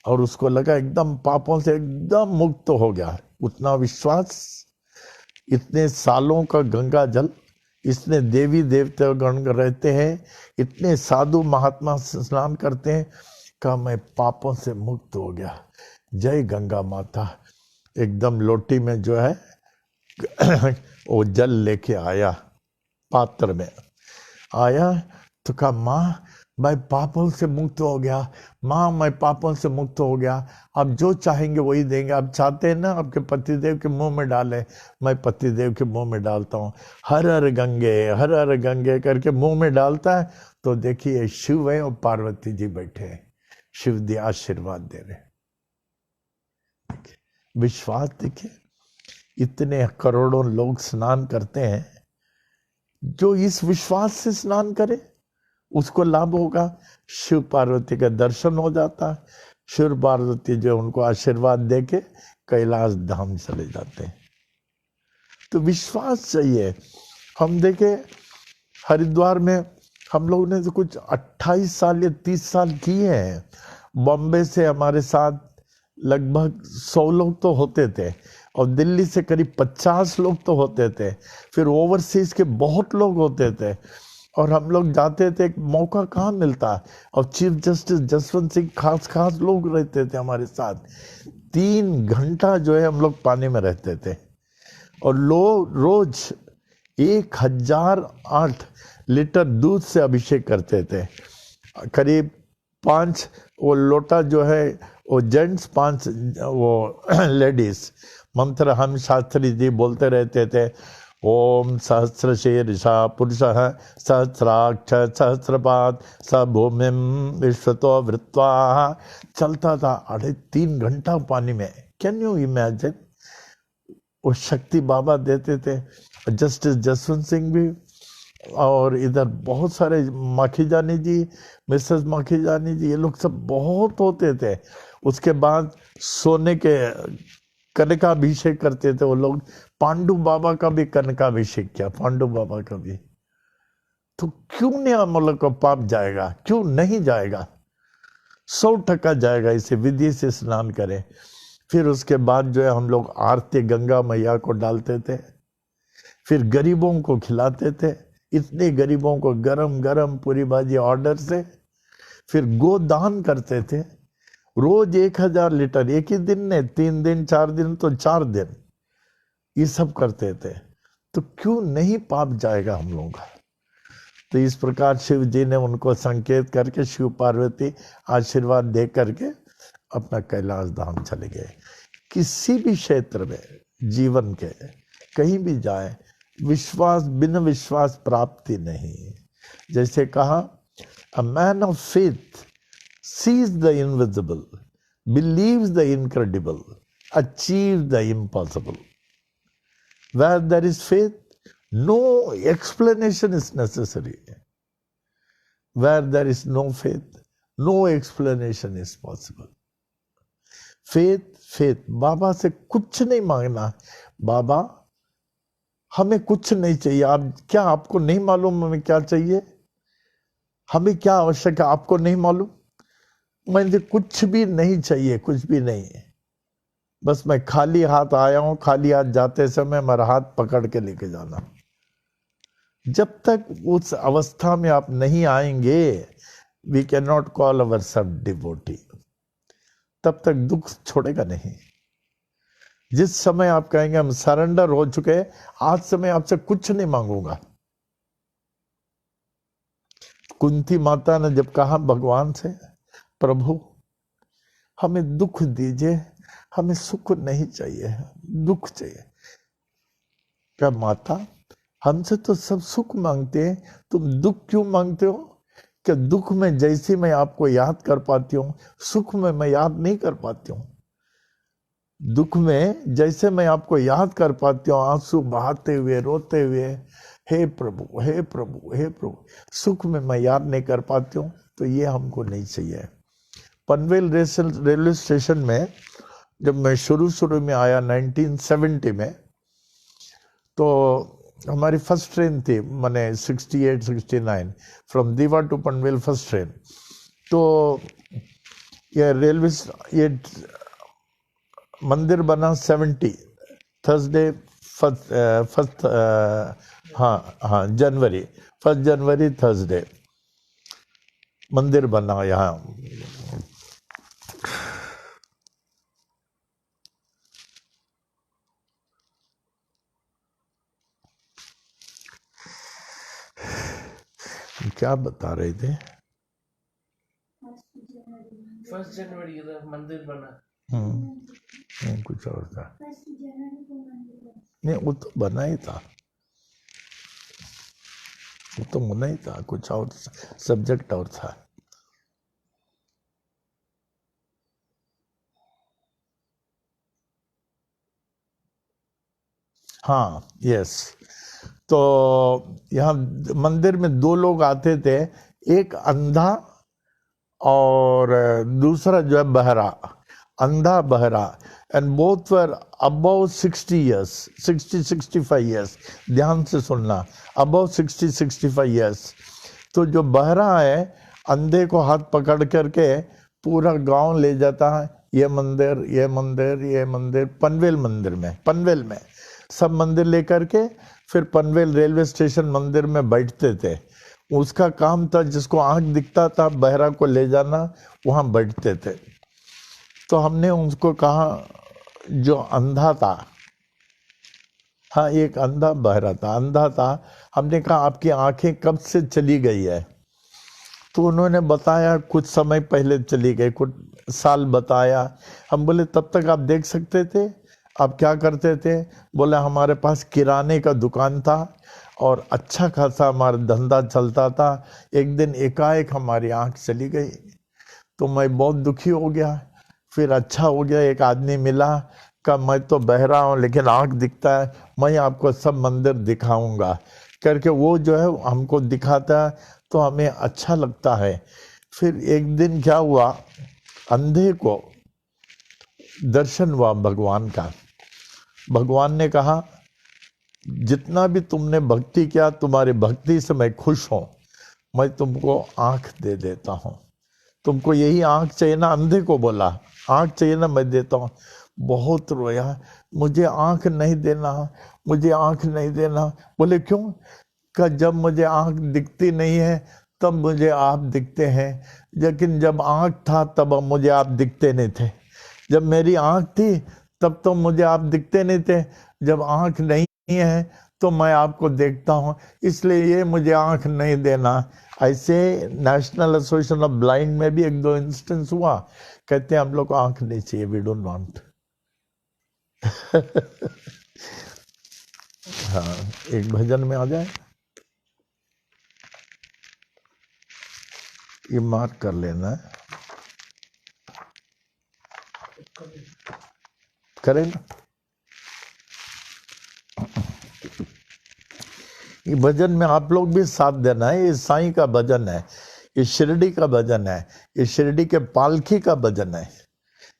और उसको लगा एकदम पापों से एकदम मुक्त हो गया। उतना विश्वास, इतने सालों का गंगा जल, इतने देवी देवता गण रहते हैं, इतने साधु महात्मा स्नान करते हैं, का मैं पापों से मुक्त हो गया। जय गंगा माता। एकदम लोटी में जो है वो जल लेके आया, पात्र में आया तो कहा माँ मैं पापों से मुक्त हो गया, माँ मैं पापों से मुक्त हो गया, आप जो चाहेंगे वही देंगे। आप चाहते हैं ना आपके पतिदेव के मुंह में डालें, मैं पतिदेव के मुंह में डालता हूँ। हर हर गंगे करके मुंह में डालता है तो देखिए शिव है और पार्वती जी बैठे हैं, शिव जी आशीर्वाद दे रहे। विश्वास देखिए, इतने करोड़ों लोग स्नान करते हैं, जो इस विश्वास से स्नान करे उसको लाभ होगा। शिव पार्वती का दर्शन हो जाता है, शिव पार्वती जो उनको आशीर्वाद देके कैलाश धाम चले जाते हैं। तो विश्वास चाहिए। हम देखे हरिद्वार में हम लोगों ने तो कुछ 28 साल या 30 साल किए हैं। बॉम्बे से हमारे साथ लगभग 100 लोग तो होते थे और दिल्ली से करीब 50 लोग तो होते थे, फिर ओवरसीज के बहुत लोग होते थे और हम लोग जाते थे, एक मौका कहाँ मिलता। और चीफ जस्टिस जसवंत सिंह खास लोग रहते थे हमारे साथ। 3 घंटा जो है हम लोग पानी में रहते थे और लोग रोज 1008 लीटर दूध से अभिषेक करते थे। करीब 5 वो लोटा जो है वो जेंट्स, 5 वो लेडीज। मंत्र हम शास्त्री जी बोलते रहते थे, ओम सहस्र शीर्षा पुरुषः सहस्राक्ष सहस्रपाद स भूमिम विश्वतो वृत्वा। चलता था 3.5 घंटा पानी में। Can you imagine? वो शक्ति बाबा देते थे, जस्टिस जसवंत सिंह भी, और इधर बहुत सारे माखीजानी जी, मिसेस माखीजानी जी, ये लोग सब बहुत होते थे। उसके बाद सोने के कनकाभिषेक करते थे वो लोग। पांडु बाबा का भी कनकाभिषेक किया, पांडु बाबा का भी। तो क्यों नहीं हम लोग को पाप जाएगा? क्यों नहीं जाएगा? 100% जाएगा। इसे विधि से स्नान करें। फिर उसके बाद जो है हम लोग आरती गंगा मैया को डालते थे, फिर गरीबों को खिलाते थे। इतने गरीबों को गरम गरम पूरी भाजी ऑर्डर से। फिर गोदान करते थे, रोज 1000 लीटर, एक ही दिन ने, 3 दिन 4 दिन तो 4 दिन, ये सब करते थे। तो क्यों नहीं पाप जाएगा हम लोगों का? तो इस प्रकार शिव जी ने उनको संकेत करके, शिव पार्वती आशीर्वाद दे करके अपना कैलाश धाम चले गए। किसी भी क्षेत्र में जीवन के कहीं भी जाए, विश्वास, बिना विश्वास प्राप्ति नहीं। जैसे कहा, a man of faith sees the invisible, believes the incredible, achieve the impossible. Where there is faith, no explanation is necessary. Where there is no faith, no explanation is possible. Faith, बाबा से कुछ नहीं मांगना, बाबा हमें कुछ नहीं चाहिए, आप क्या, आपको नहीं मालूम हमें क्या चाहिए, हमें क्या आवश्यक है आपको नहीं मालूम, मुझे कुछ भी नहीं चाहिए, कुछ भी नहीं, बस मैं खाली हाथ आया हूं, खाली हाथ जाते समय मेरा हाथ पकड़ के लेके जाना। जब तक उस अवस्था में आप नहीं आएंगे, we can not call our self devotee, तब तक दुख छोड़ेगा नहीं। जिस समय आप कहेंगे हम सरेंडर हो चुके, आज से मैं आपसे कुछ नहीं मांगूंगा। कुंती माता ने जब कहा भगवान से, प्रभु हमें दुख दीजिए, हमें सुख नहीं चाहिए, दुख चाहिए। क्या माता, हमसे तो सब सुख मांगते हैं, तुम दुख क्यों मांगते हो? कि दुख में जैसे मैं आपको याद कर पाती हूँ, सुख में मैं याद नहीं कर पाती हूँ। दुख में जैसे मैं आपको याद कर पाती हूँ, आंसू बहाते हुए, रोते हुए, हे प्रभु हे प्रभु हे प्रभु, सुख में मैं याद नहीं कर पाती हूँ, तो ये हमको नहीं चाहिए। पनवेल रेलवे स्टेशन में जब मैं शुरू में आया 1970 में, तो हमारी फर्स्ट ट्रेन थी, मैंने 68-69 फ्रॉम दीवा टू पनवेल फर्स्ट ट्रेन। तो ये रेलवे, ये मंदिर बना 70 थर्सडे फर्स्ट हाँ जनवरी, 1 जनवरी थर्सडे मंदिर बना यहाँ। क्या बता रहे थे? 1 जनवरी का मंदिर बना। नहीं, कुछ और था। नहीं, वो तो बना ही था, वो तो बना ही था, कुछ और सब्जेक्ट और था। हाँ, यस। तो यहाँ मंदिर में 2 लोग आते थे, एक अंधा और दूसरा जो है बहरा, अंधा बहरा, and both were above 60 years, 60-65 years, ध्यान से सुनना, अबव 60-65 ईयर्स। तो जो बहरा है, अंधे को हाथ पकड़ करके पूरा गांव ले जाता है, ये मंदिर ये मंदिर ये मंदिर, पनवेल मंदिर में, पनवेल में सब मंदिर लेकर के फिर पनवेल रेलवे स्टेशन मंदिर में बैठते थे। उसका काम था, जिसको आंख दिखता था बहरा को ले जाना, वहां बैठते थे। तो हमने उसको कहा, जो अंधा था, हाँ एक अंधा बहरा था, अंधा था, हमने कहा आपकी आंखें कब से चली गई है? तो उन्होंने बताया कुछ समय पहले चली गई, कुछ साल बताया। हम बोले तब तक आप देख सकते थे, आप क्या करते थे? बोले हमारे पास किराने का दुकान था और अच्छा खासा हमारा धंधा चलता था, एक दिन एकाएक हमारी आंख चली गई, तो मैं बहुत दुखी हो गया। फिर अच्छा हो गया, एक आदमी मिला, कहा मैं तो बहरा हूँ लेकिन आंख दिखता है, मैं आपको सब मंदिर दिखाऊंगा करके, वो जो है हमको दिखाता है, तो हमें अच्छा लगता है। फिर एक दिन क्या हुआ, अंधे को दर्शन हुआ भगवान का। भगवान ने कहा जितना भी तुमने भक्ति किया, तुम्हारी भक्ति से मैं खुश हूं, मैं तुमको आंख दे देता हूं, तुमको यही आंख चाहिए ना? अंधे को बोला आंख चाहिए ना, मैं देता हूं। बहुत रोया, मुझे आंख नहीं देना, मुझे आंख नहीं देना। बोले क्यों? का जब मुझे आंख दिखती नहीं है तब मुझे आप दिखते हैं, लेकिन जब आंख था तब मुझे आप दिखते नहीं थे। जब मेरी आंख थी तब तो मुझे आप दिखते नहीं थे, जब आंख नहीं है तो मैं आपको देखता हूं, इसलिए ये मुझे आंख नहीं देना। ऐसे नेशनल एसोसिएशन ऑफ ब्लाइंड में भी 1-2 इंस्टेंस हुआ, कहते हैं हम लोग को आंख नहीं चाहिए, वी डोंट वांट। हाँ, एक भजन में आ जाए, ये मार्क कर लेना है। करें ना। ये भजन में आप लोग भी साथ देना है। ये साईं का भजन है, ये शिरडी का भजन है, ये शिरडी के पालकी का भजन है।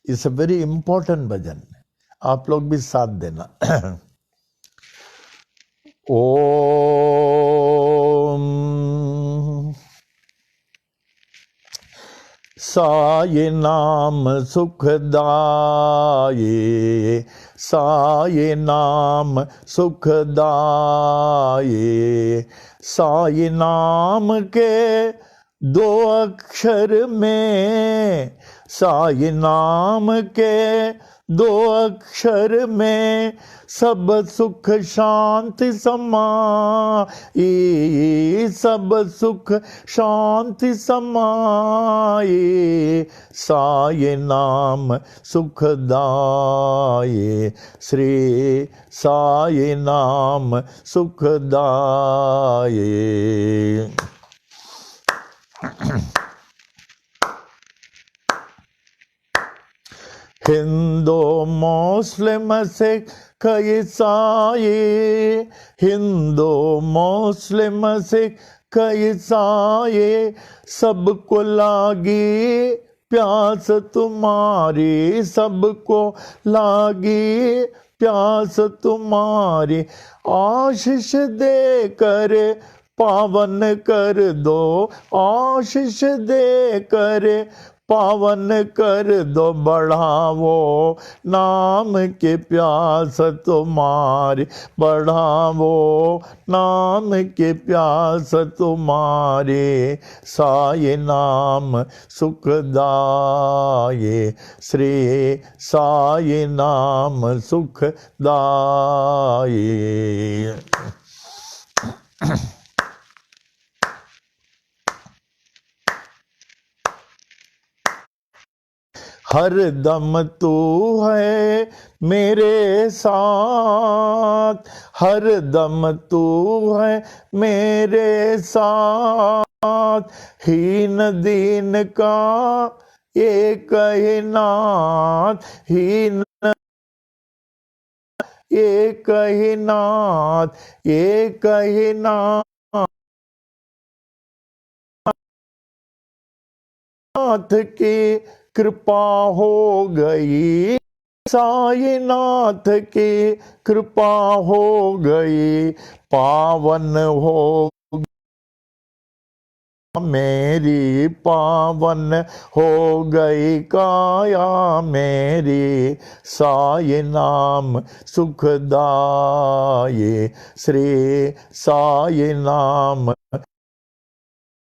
इट्स अ वेरी इंपॉर्टेंट भजन, आप लोग भी साथ देना। ओम साये नाम सुखदाये, साये नाम सुखदाये, साये नाम के दो अक्षर में, साये नाम के दो अक्षर में सब सुख शांति समाई, सब सुख शांति समाई। साये नाम सुखदाये, श्री साये नाम सुखदाये। हिंदू मुस्लिम सिख ईसाई, हिंदू मुस्लिम सिख ईसाई, सबको लागी प्यास तुम्हारी, सबको लागी प्यास तुम्हारी। आशीष दे कर पावन कर दो, आशीष दे कर पावन कर दो, बढ़ावो नाम के प्यास तुम्हारी, बढ़ावो नाम के प्यास तुम्हारे। साये नाम सुखदाये, श्री साये नाम सुखदाये। हर दम तू है मेरे साथ, हर दम तू है मेरे साथ, हीन दीन का एक ही नाथ, हीन एक ही नाथ, एक ही नाथ की कृपा हो गई, साईनाथ की कृपा हो गई, पावन हो मेरी, पावन हो गई काया मेरी। साये नाम सुखदाये, श्री साये नाम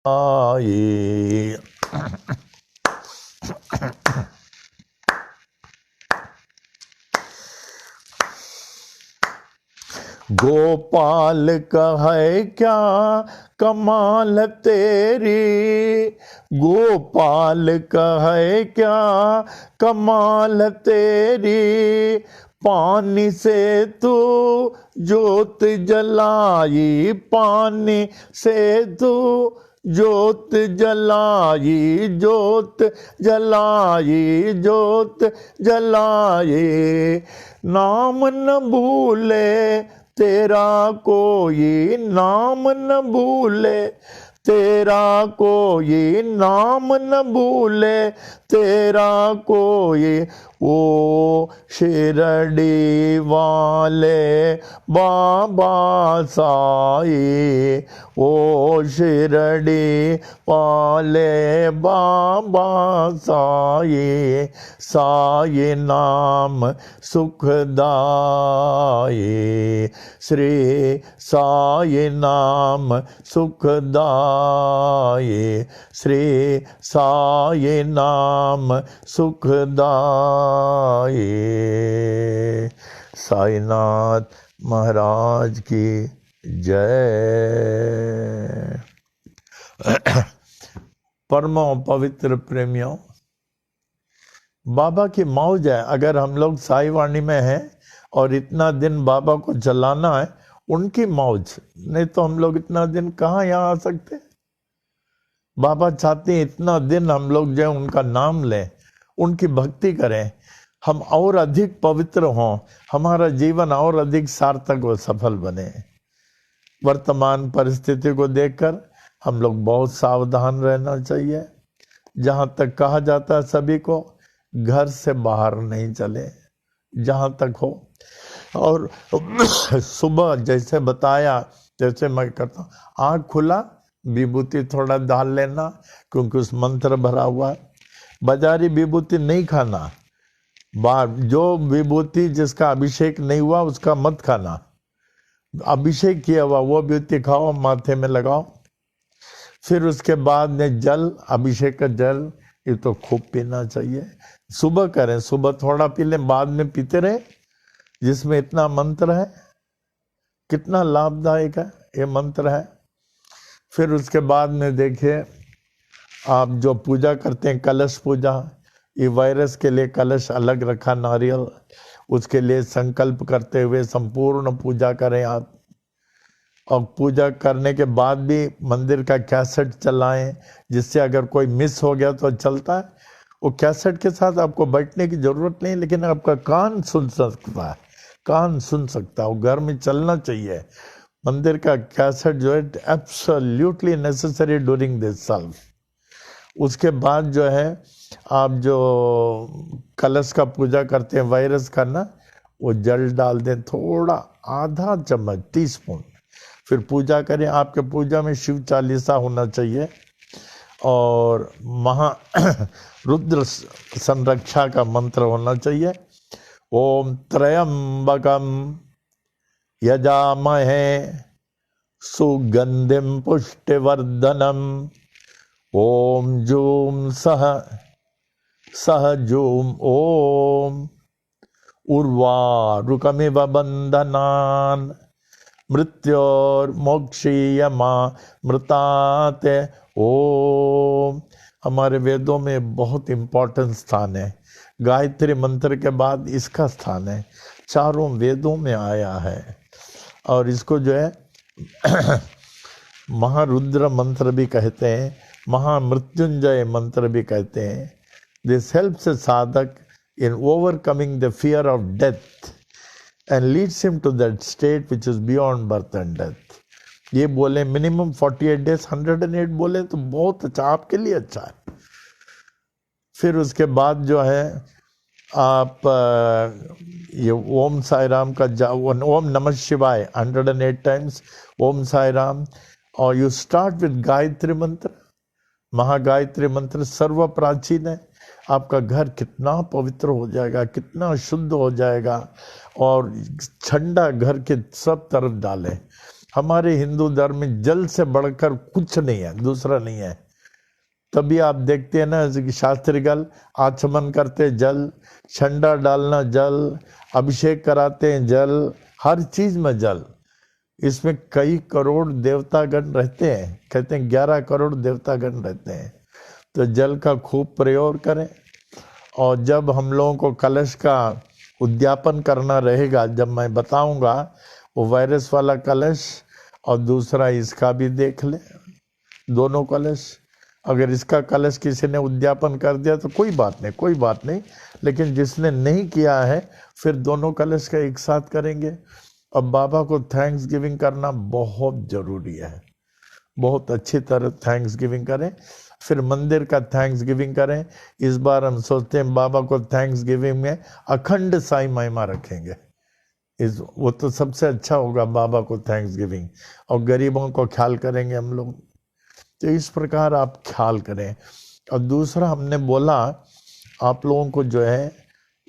आये। गोपाल का है क्या कमाल तेरी, गोपाल का है क्या कमाल तेरी, पानी से तू ज्योत जलाई, पानी से तू ज्योत जलाई, ज्योत जलाई, ज्योत जलाई। नाम न भूले तेरा कोई, नाम न भूले तेरा कोई, नाम न भूले तेरा कोई। ओ शिरडी वाले बाबा साई, ओ शिरडी वाले बाबा साई, साये नाम सुखदाये, श्री साये नाम सुखदाये, श्री साये नाम सुखदाये। साईनाथ महाराज की जय। परमो पवित्र प्रेमियों, बाबा की मौज है। अगर हम लोग साई वाणी में हैं और इतना दिन बाबा को जलाना है, उनकी मौज, नहीं तो हम लोग इतना दिन कहाँ यहाँ आ सकते। बाबा चाहते हैं इतना दिन हम लोग जो है उनका नाम लें, उनकी भक्ति करें। हम और अधिक पवित्र हों, हमारा जीवन और अधिक सार्थक व सफल बने। वर्तमान परिस्थिति को देखकर हम लोग बहुत सावधान रहना चाहिए। जहाँ तक कहा जाता है सभी को घर से बाहर नहीं चले जहाँ तक हो। और सुबह जैसे बताया, जैसे मैं करता हूँ, आँख खुला विभूति थोड़ा डाल लेना, क्योंकि उस मंत्र भरा हुआ है। बाजारी विभूति नहीं खाना, जो विभूति जिसका अभिषेक नहीं हुआ उसका मत खाना। अभिषेक किया हुआ वो विभूति खाओ, माथे में लगाओ। फिर उसके बाद में जल, अभिषेक का जल ये तो खूब पीना चाहिए। सुबह करें, सुबह थोड़ा पी लें, बाद में पीते रहे, जिसमें इतना मंत्र है, कितना लाभदायक है ये मंत्र है। फिर उसके बाद में देखिए, आप जो पूजा करते हैं कलश पूजा, ये वायरस के लिए कलश अलग रखा नारियल, उसके लिए संकल्प करते हुए संपूर्ण पूजा करें आप। और पूजा करने के बाद भी मंदिर का कैसेट चलाएं, जिससे अगर कोई मिस हो गया तो चलता है। वो कैसेट के साथ आपको बैठने की जरूरत नहीं, लेकिन आपका कान सुन सकता है, कान सुन सकता है, वो घर में चलना चाहिए। मंदिर का कैसेट जो है एब्सोल्युटली नेसेसरी ड्यूरिंग दिस साल। उसके बाद जो है आप जो कलश का पूजा करते हैं वायरस का ना, वो जल डाल दें थोड़ा, आधा चम्मच, टीस्पून। फिर पूजा करें। आपके पूजा में शिव चालीसा होना चाहिए और महा रुद्र संरक्षा का मंत्र होना चाहिए। ओम त्र्यंबकम यजामहे सुगंधिम पुष्टिवर्धनम ओम जूम सह जूम ओम उर्वारुकमिव बंधनान मृत्योर्मोक्षीयमा मृताते ओम। हमारे वेदों में बहुत इंपॉर्टेंट स्थान है। गायत्री मंत्र के बाद इसका स्थान है, चारों वेदों में आया है। और इसको जो है महारुद्र मंत्र भी कहते हैं, महामृत्युंजय मंत्र भी कहते हैं। दिस हेल्प्स ए साधक in overcoming the fear of death and leads him to that state which is beyond birth and death. ये बोले मिनिमम 48 days, 108 बोले तो बहुत अच्छा, आपके लिए अच्छा है। फिर उसके बाद जो है आप ये ओम साई राम का ओम नमः शिवाय 108 टाइम्स ओम साई राम। और यू स्टार्ट विद गायत्री मंत्र, महागायत्री मंत्र सर्व प्राचीन है। आपका घर कितना पवित्र हो जाएगा, कितना शुद्ध हो जाएगा। और झंडा घर के सब तरफ डालें। हमारे हिंदू धर्म में जल से बढ़कर कुछ नहीं है, दूसरा नहीं है। तभी आप देखते हैं ना कि शास्त्रीगल आचमन करते जल, झंडा डालना जल, अभिषेक कराते हैं जल, हर चीज में जल। इसमें कई करोड़ देवतागण रहते हैं, कहते हैं 11 करोड़ देवतागण रहते हैं। तो जल का खूब प्रयोग करें। और जब हम लोगों को कलश का उद्यापन करना रहेगा, जब मैं बताऊंगा, वो वायरस वाला कलश और दूसरा इसका भी देख ले, दोनों कलश। अगर इसका कलश किसी ने उद्यापन कर दिया तो कोई बात नहीं, कोई बात नहीं। लेकिन जिसने नहीं किया है, फिर दोनों कलश का एक साथ करेंगे। और बाबा को थैंक्स गिविंग करना बहुत जरूरी है, बहुत अच्छी तरह थैंक्स गिविंग करें। फिर मंदिर का थैंक्स गिविंग करें। इस बार हम सोचते हैं बाबा को थैंक्स गिविंग में अखंड साई महिमा रखेंगे। वो तो सबसे अच्छा होगा, बाबा को थैंक्स गिविंग। और गरीबों को ख्याल करेंगे हम लोग। तो इस प्रकार आप ख्याल करें। और दूसरा हमने बोला आप लोगों को जो है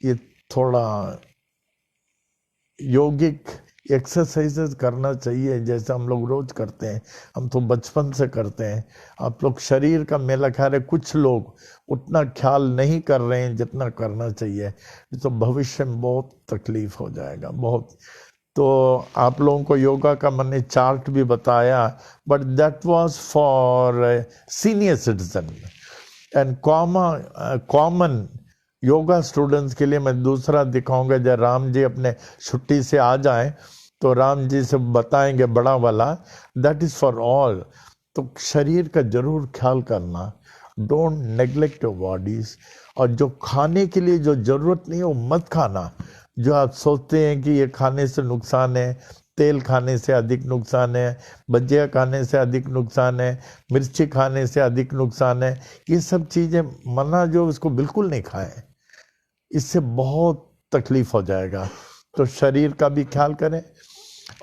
ये थोड़ा यौगिक एक्सरसाइजेस करना चाहिए, जैसे हम लोग रोज करते हैं। हम तो बचपन से करते हैं। आप लोग शरीर का मेला खा रहे, कुछ लोग उतना ख्याल नहीं कर रहे हैं जितना करना चाहिए। तो भविष्य में बहुत तकलीफ हो जाएगा, बहुत। तो आप लोगों को योगा का मैंने चार्ट भी बताया, but that was for senior citizen and common yoga students के लिए मैं दूसरा दिखाऊंगा। जब राम जी अपने छुट्टी से आ जाएं तो राम जी से बताएंगे बड़ा वाला, दैट इज फॉर ऑल। तो शरीर का जरूर ख्याल करना, डोंट नेग्लेक्ट योर बॉडीज। और जो खाने के लिए जो जरूरत नहीं है वो मत खाना। जो आप सोचते हैं कि ये खाने से नुकसान है, तेल खाने से अधिक नुकसान है, भजिया खाने से अधिक नुकसान है, मिर्ची खाने से अधिक नुकसान है, ये सब चीज़ें मना, जो उसको बिल्कुल नहीं खाएं, इससे बहुत तकलीफ हो जाएगा। तो शरीर का भी ख्याल करें।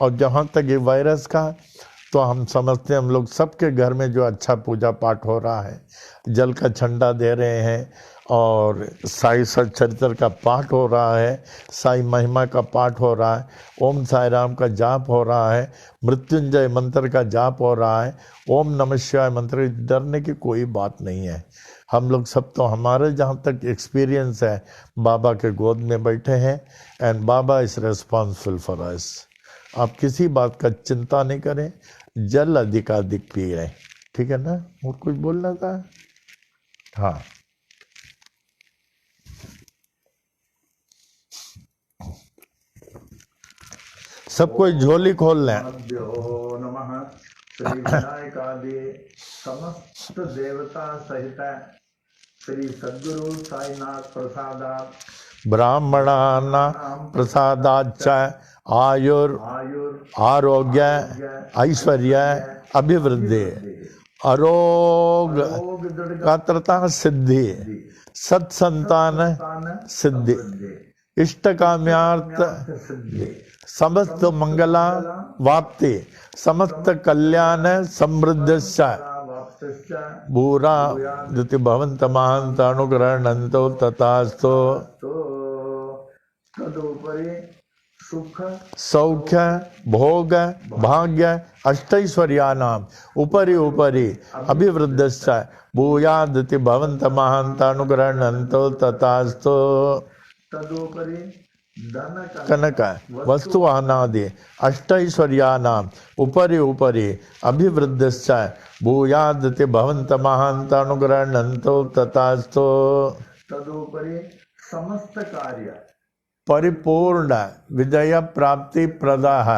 और जहाँ तक ये वायरस का, तो हम समझते हैं, हम लोग सबके घर में जो अच्छा पूजा पाठ हो रहा है, जल का झंडा दे रहे हैं और साई सच्चरित्र का पाठ हो रहा है, साई महिमा का पाठ हो रहा है, ओम साई राम का जाप हो रहा है, मृत्युंजय मंत्र का जाप हो रहा है, ओम नमः शिवाय मंत्र, डरने की कोई बात नहीं है। हम लोग सब तो, हमारे जहाँ तक एक्सपीरियंस है, बाबा के गोद में बैठे हैं and Baba is responsible for us. आप किसी बात का चिंता नहीं करें, जल अधिकाधिक पिए, ठीक है ना। और कुछ बोलना था? हाँ, सब कोई झोली खोल लें। नमो नमः श्री विनायकादि समस्त देवता सहित श्री सद्गुरु साईनाथ प्रसादात् ब्राह्मणानां प्रसादाच्च आयुर आरोग्य ऐश्वर्य अभिवृद्धि आरोग कात्रता सिद्धि सत्संतान सिद्धि इष्ट काम्यार्थ समस्त मंगला वाप्ति समस्त कल्याण समृद्धस्य भूरा द्युति भवंत महांत अनुग्रहणंतो तथास्तु। तदुपरि सुख सौख्य भोग भाग्य अष्टैश्वर्यानाम उपरि उपरि अभिवृद्धश्च भूयादिति भवन्त महान्तानुग्रहणन्तो तथास्तु। तदुपरि धन कनक वस्तुवाहनादि अष्टैश्वर्यानाम उपरि उपरि अभिवृद्धश्च भूयादिति भवन्त महान्तानुग्रहणन्तो तथास्तु। तदुपरि समस्त कार्य परिपूर्ण विजय प्राप्ति प्रदाः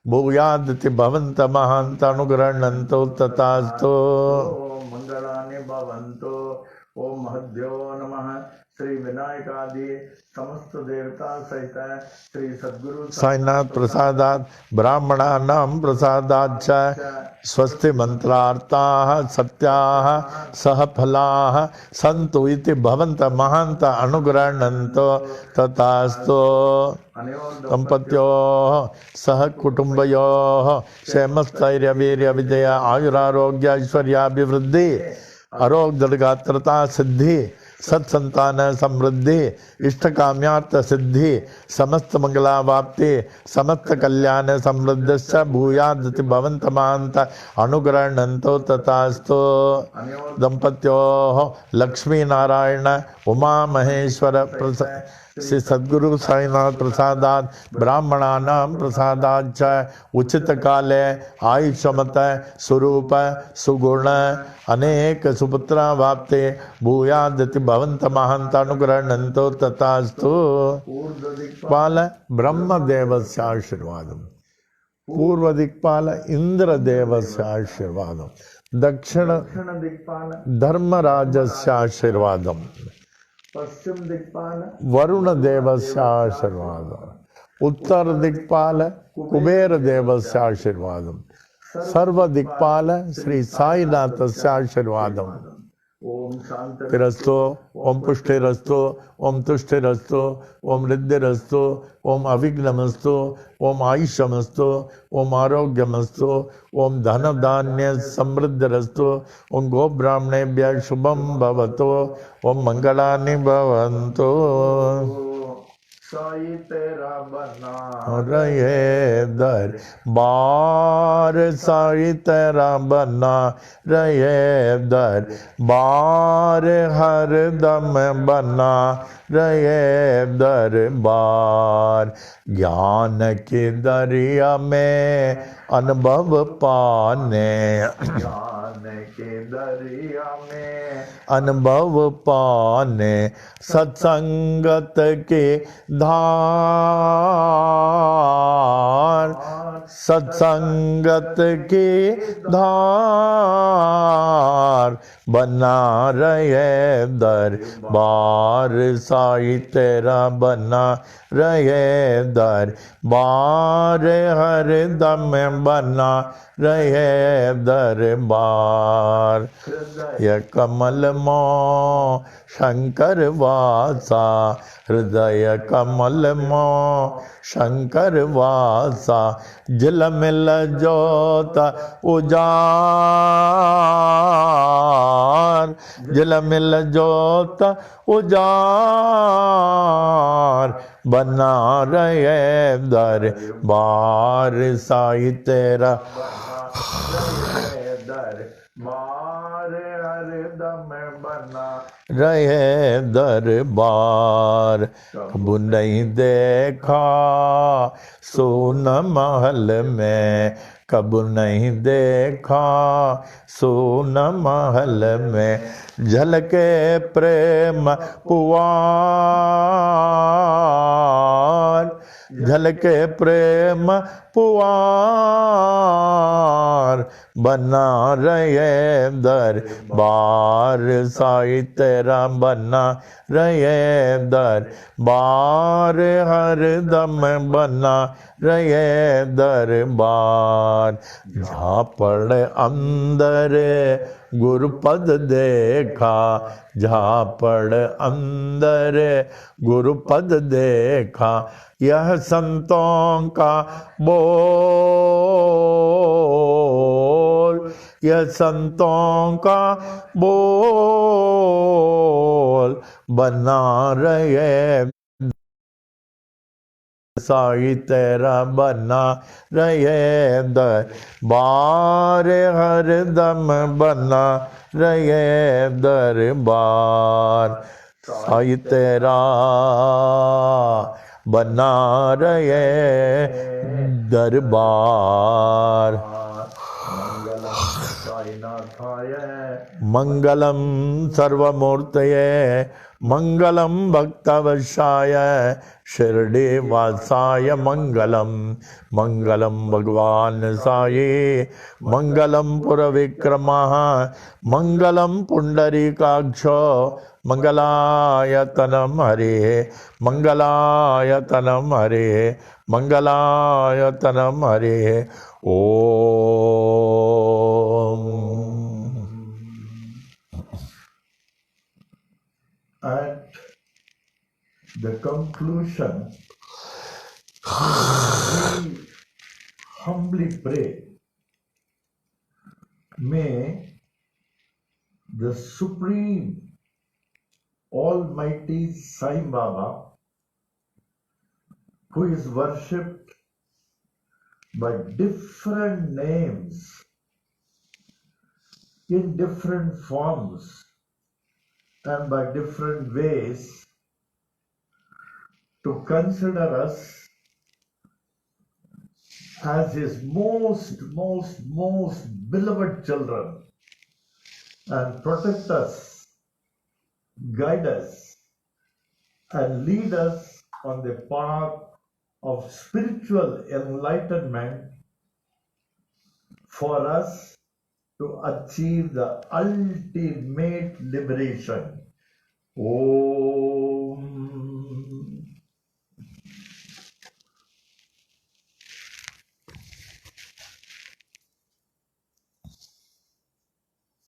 भूयादिति भवन्त महान्त अनुग्रहणन्तो तथास्तु। मंगलानि भवन्तु। ओम महद्भ्यो नमः। श्री विनायकादि समस्त देवता सहित श्री सद्गुरु साईनाथ प्रसादात् ब्राह्मणानां प्रसादाच्च स्वस्ति मंत्रार्थाः सत्याः सहफलाः सन्तु इति भवन्त महान्त अनुग्रहणन्तो तथास्तु। दम्पत्योः सह कुटुम्बयोः क्षेमस्थैर्यवीर्य विजय आयुरारोग्य ऐश्वर्याभिवृद्धि आरोग्यगात्रता सिद्धि सत्संतान समृद्धि इष्ट काम्यार्थ सिद्धि समस्त मंगलावाप्ति समस्त कल्याण समृद्धस्य भूयादिति भवन्त महान्त अनुग्रहणन्तो तथास्तु। दंपत्योः लक्ष्मी नारायण उमा महेश्वर श्री सद्गुरु साईनाथ प्रसादात् ब्राह्मणानां प्रसादाच्च उचित काले आयुष्मत स्वरूप सुगुण अनेक सुपुत्रा वाप्ते भूयादिति भवन्त महान्त अनुग्रहणन्तो तथास्तु। पाल ब्रह्मदेवस्य आशीर्वादम्, पूर्व दिक्पाल इंद्रदेवस्य आशीर्वादम्, दक्षिण दिक्पाल धर्मराजस्य आशीर्वादम्, पश्चिम दिक्पाल वरुण देवस्य आशीर्वादम्, उत्तर दिक्पाल कुबेर देवस्य आशीर्वादम्, सर्व दिक्पाल श्री साईनाथस्य आशीर्वादम्। ओम शांति तिरस्तु ओम पुष्टिरस्तु ओम तुष्टिरस्तु ओम रिद्धिरस्तु ओम अविघ्नमस्तु ओम आयुष्यमस्तु ओम आरोग्यमस्तु ओम धन धान्य समृद्धिरस्तु ओम गो ब्राह्मणेभ्यः शुभं भवतु ओम मंगलानि भवन्तु। साई तेरा बना रहे दरबार साई तेरा बना रहे दरबार हर दम बना रहे दरबार। ज्ञान के दरिया में अनुभव पाने, ज्ञान के दरिया में अनुभव पाने सत्संगत के धार सत्संगत की धार बना रहे दरबार साई तेरा बना रहे दरबार हर दम बना रहे दरबार हृदय कमल मो शंकर वासा हृदय कमल मो शंकर वासा जल मिल जोत उजार जल मिल जोत उजार बना रहे दरबार साई तेरा दरबार हरदम बना रहे दरबार कबू नहीं देखा सोन महल में कबू नहीं देखा सोन महल में झलके प्रेम पुआर झलके प्रेम पुआर बना रहे दरबार साई तेरा बना रहे दरबार हर दम बना रहे दरबार झापड़ अंदर गुरुपद देखा झापड़ अंदर गुरुपद देखा यह संतों का बोल यह संतों का बोल बना रहे साई तेरा बना रहे दरबार हर दम बना रहे दरबार साई तेरा बना रहे दरबार मंगलम सर्वमूर्तये मंगलम भक्तवशाय शिरडी वासाय मंगलम मंगलम भगवान साई मंगलम पुरविक्रमः मंगलम पुंडरीकाक्षो मंगलायतनम हरे मंगलायतनम हरे मंगलायतनम हरे ओम। At the conclusion, we humbly pray, may the Supreme Almighty Sai Baba, who is worshipped by different names in different forms and by different ways, to consider us as his most beloved children and protect us, guide us, and lead us on the path of spiritual enlightenment for us to achieve the ultimate liberation. Oh.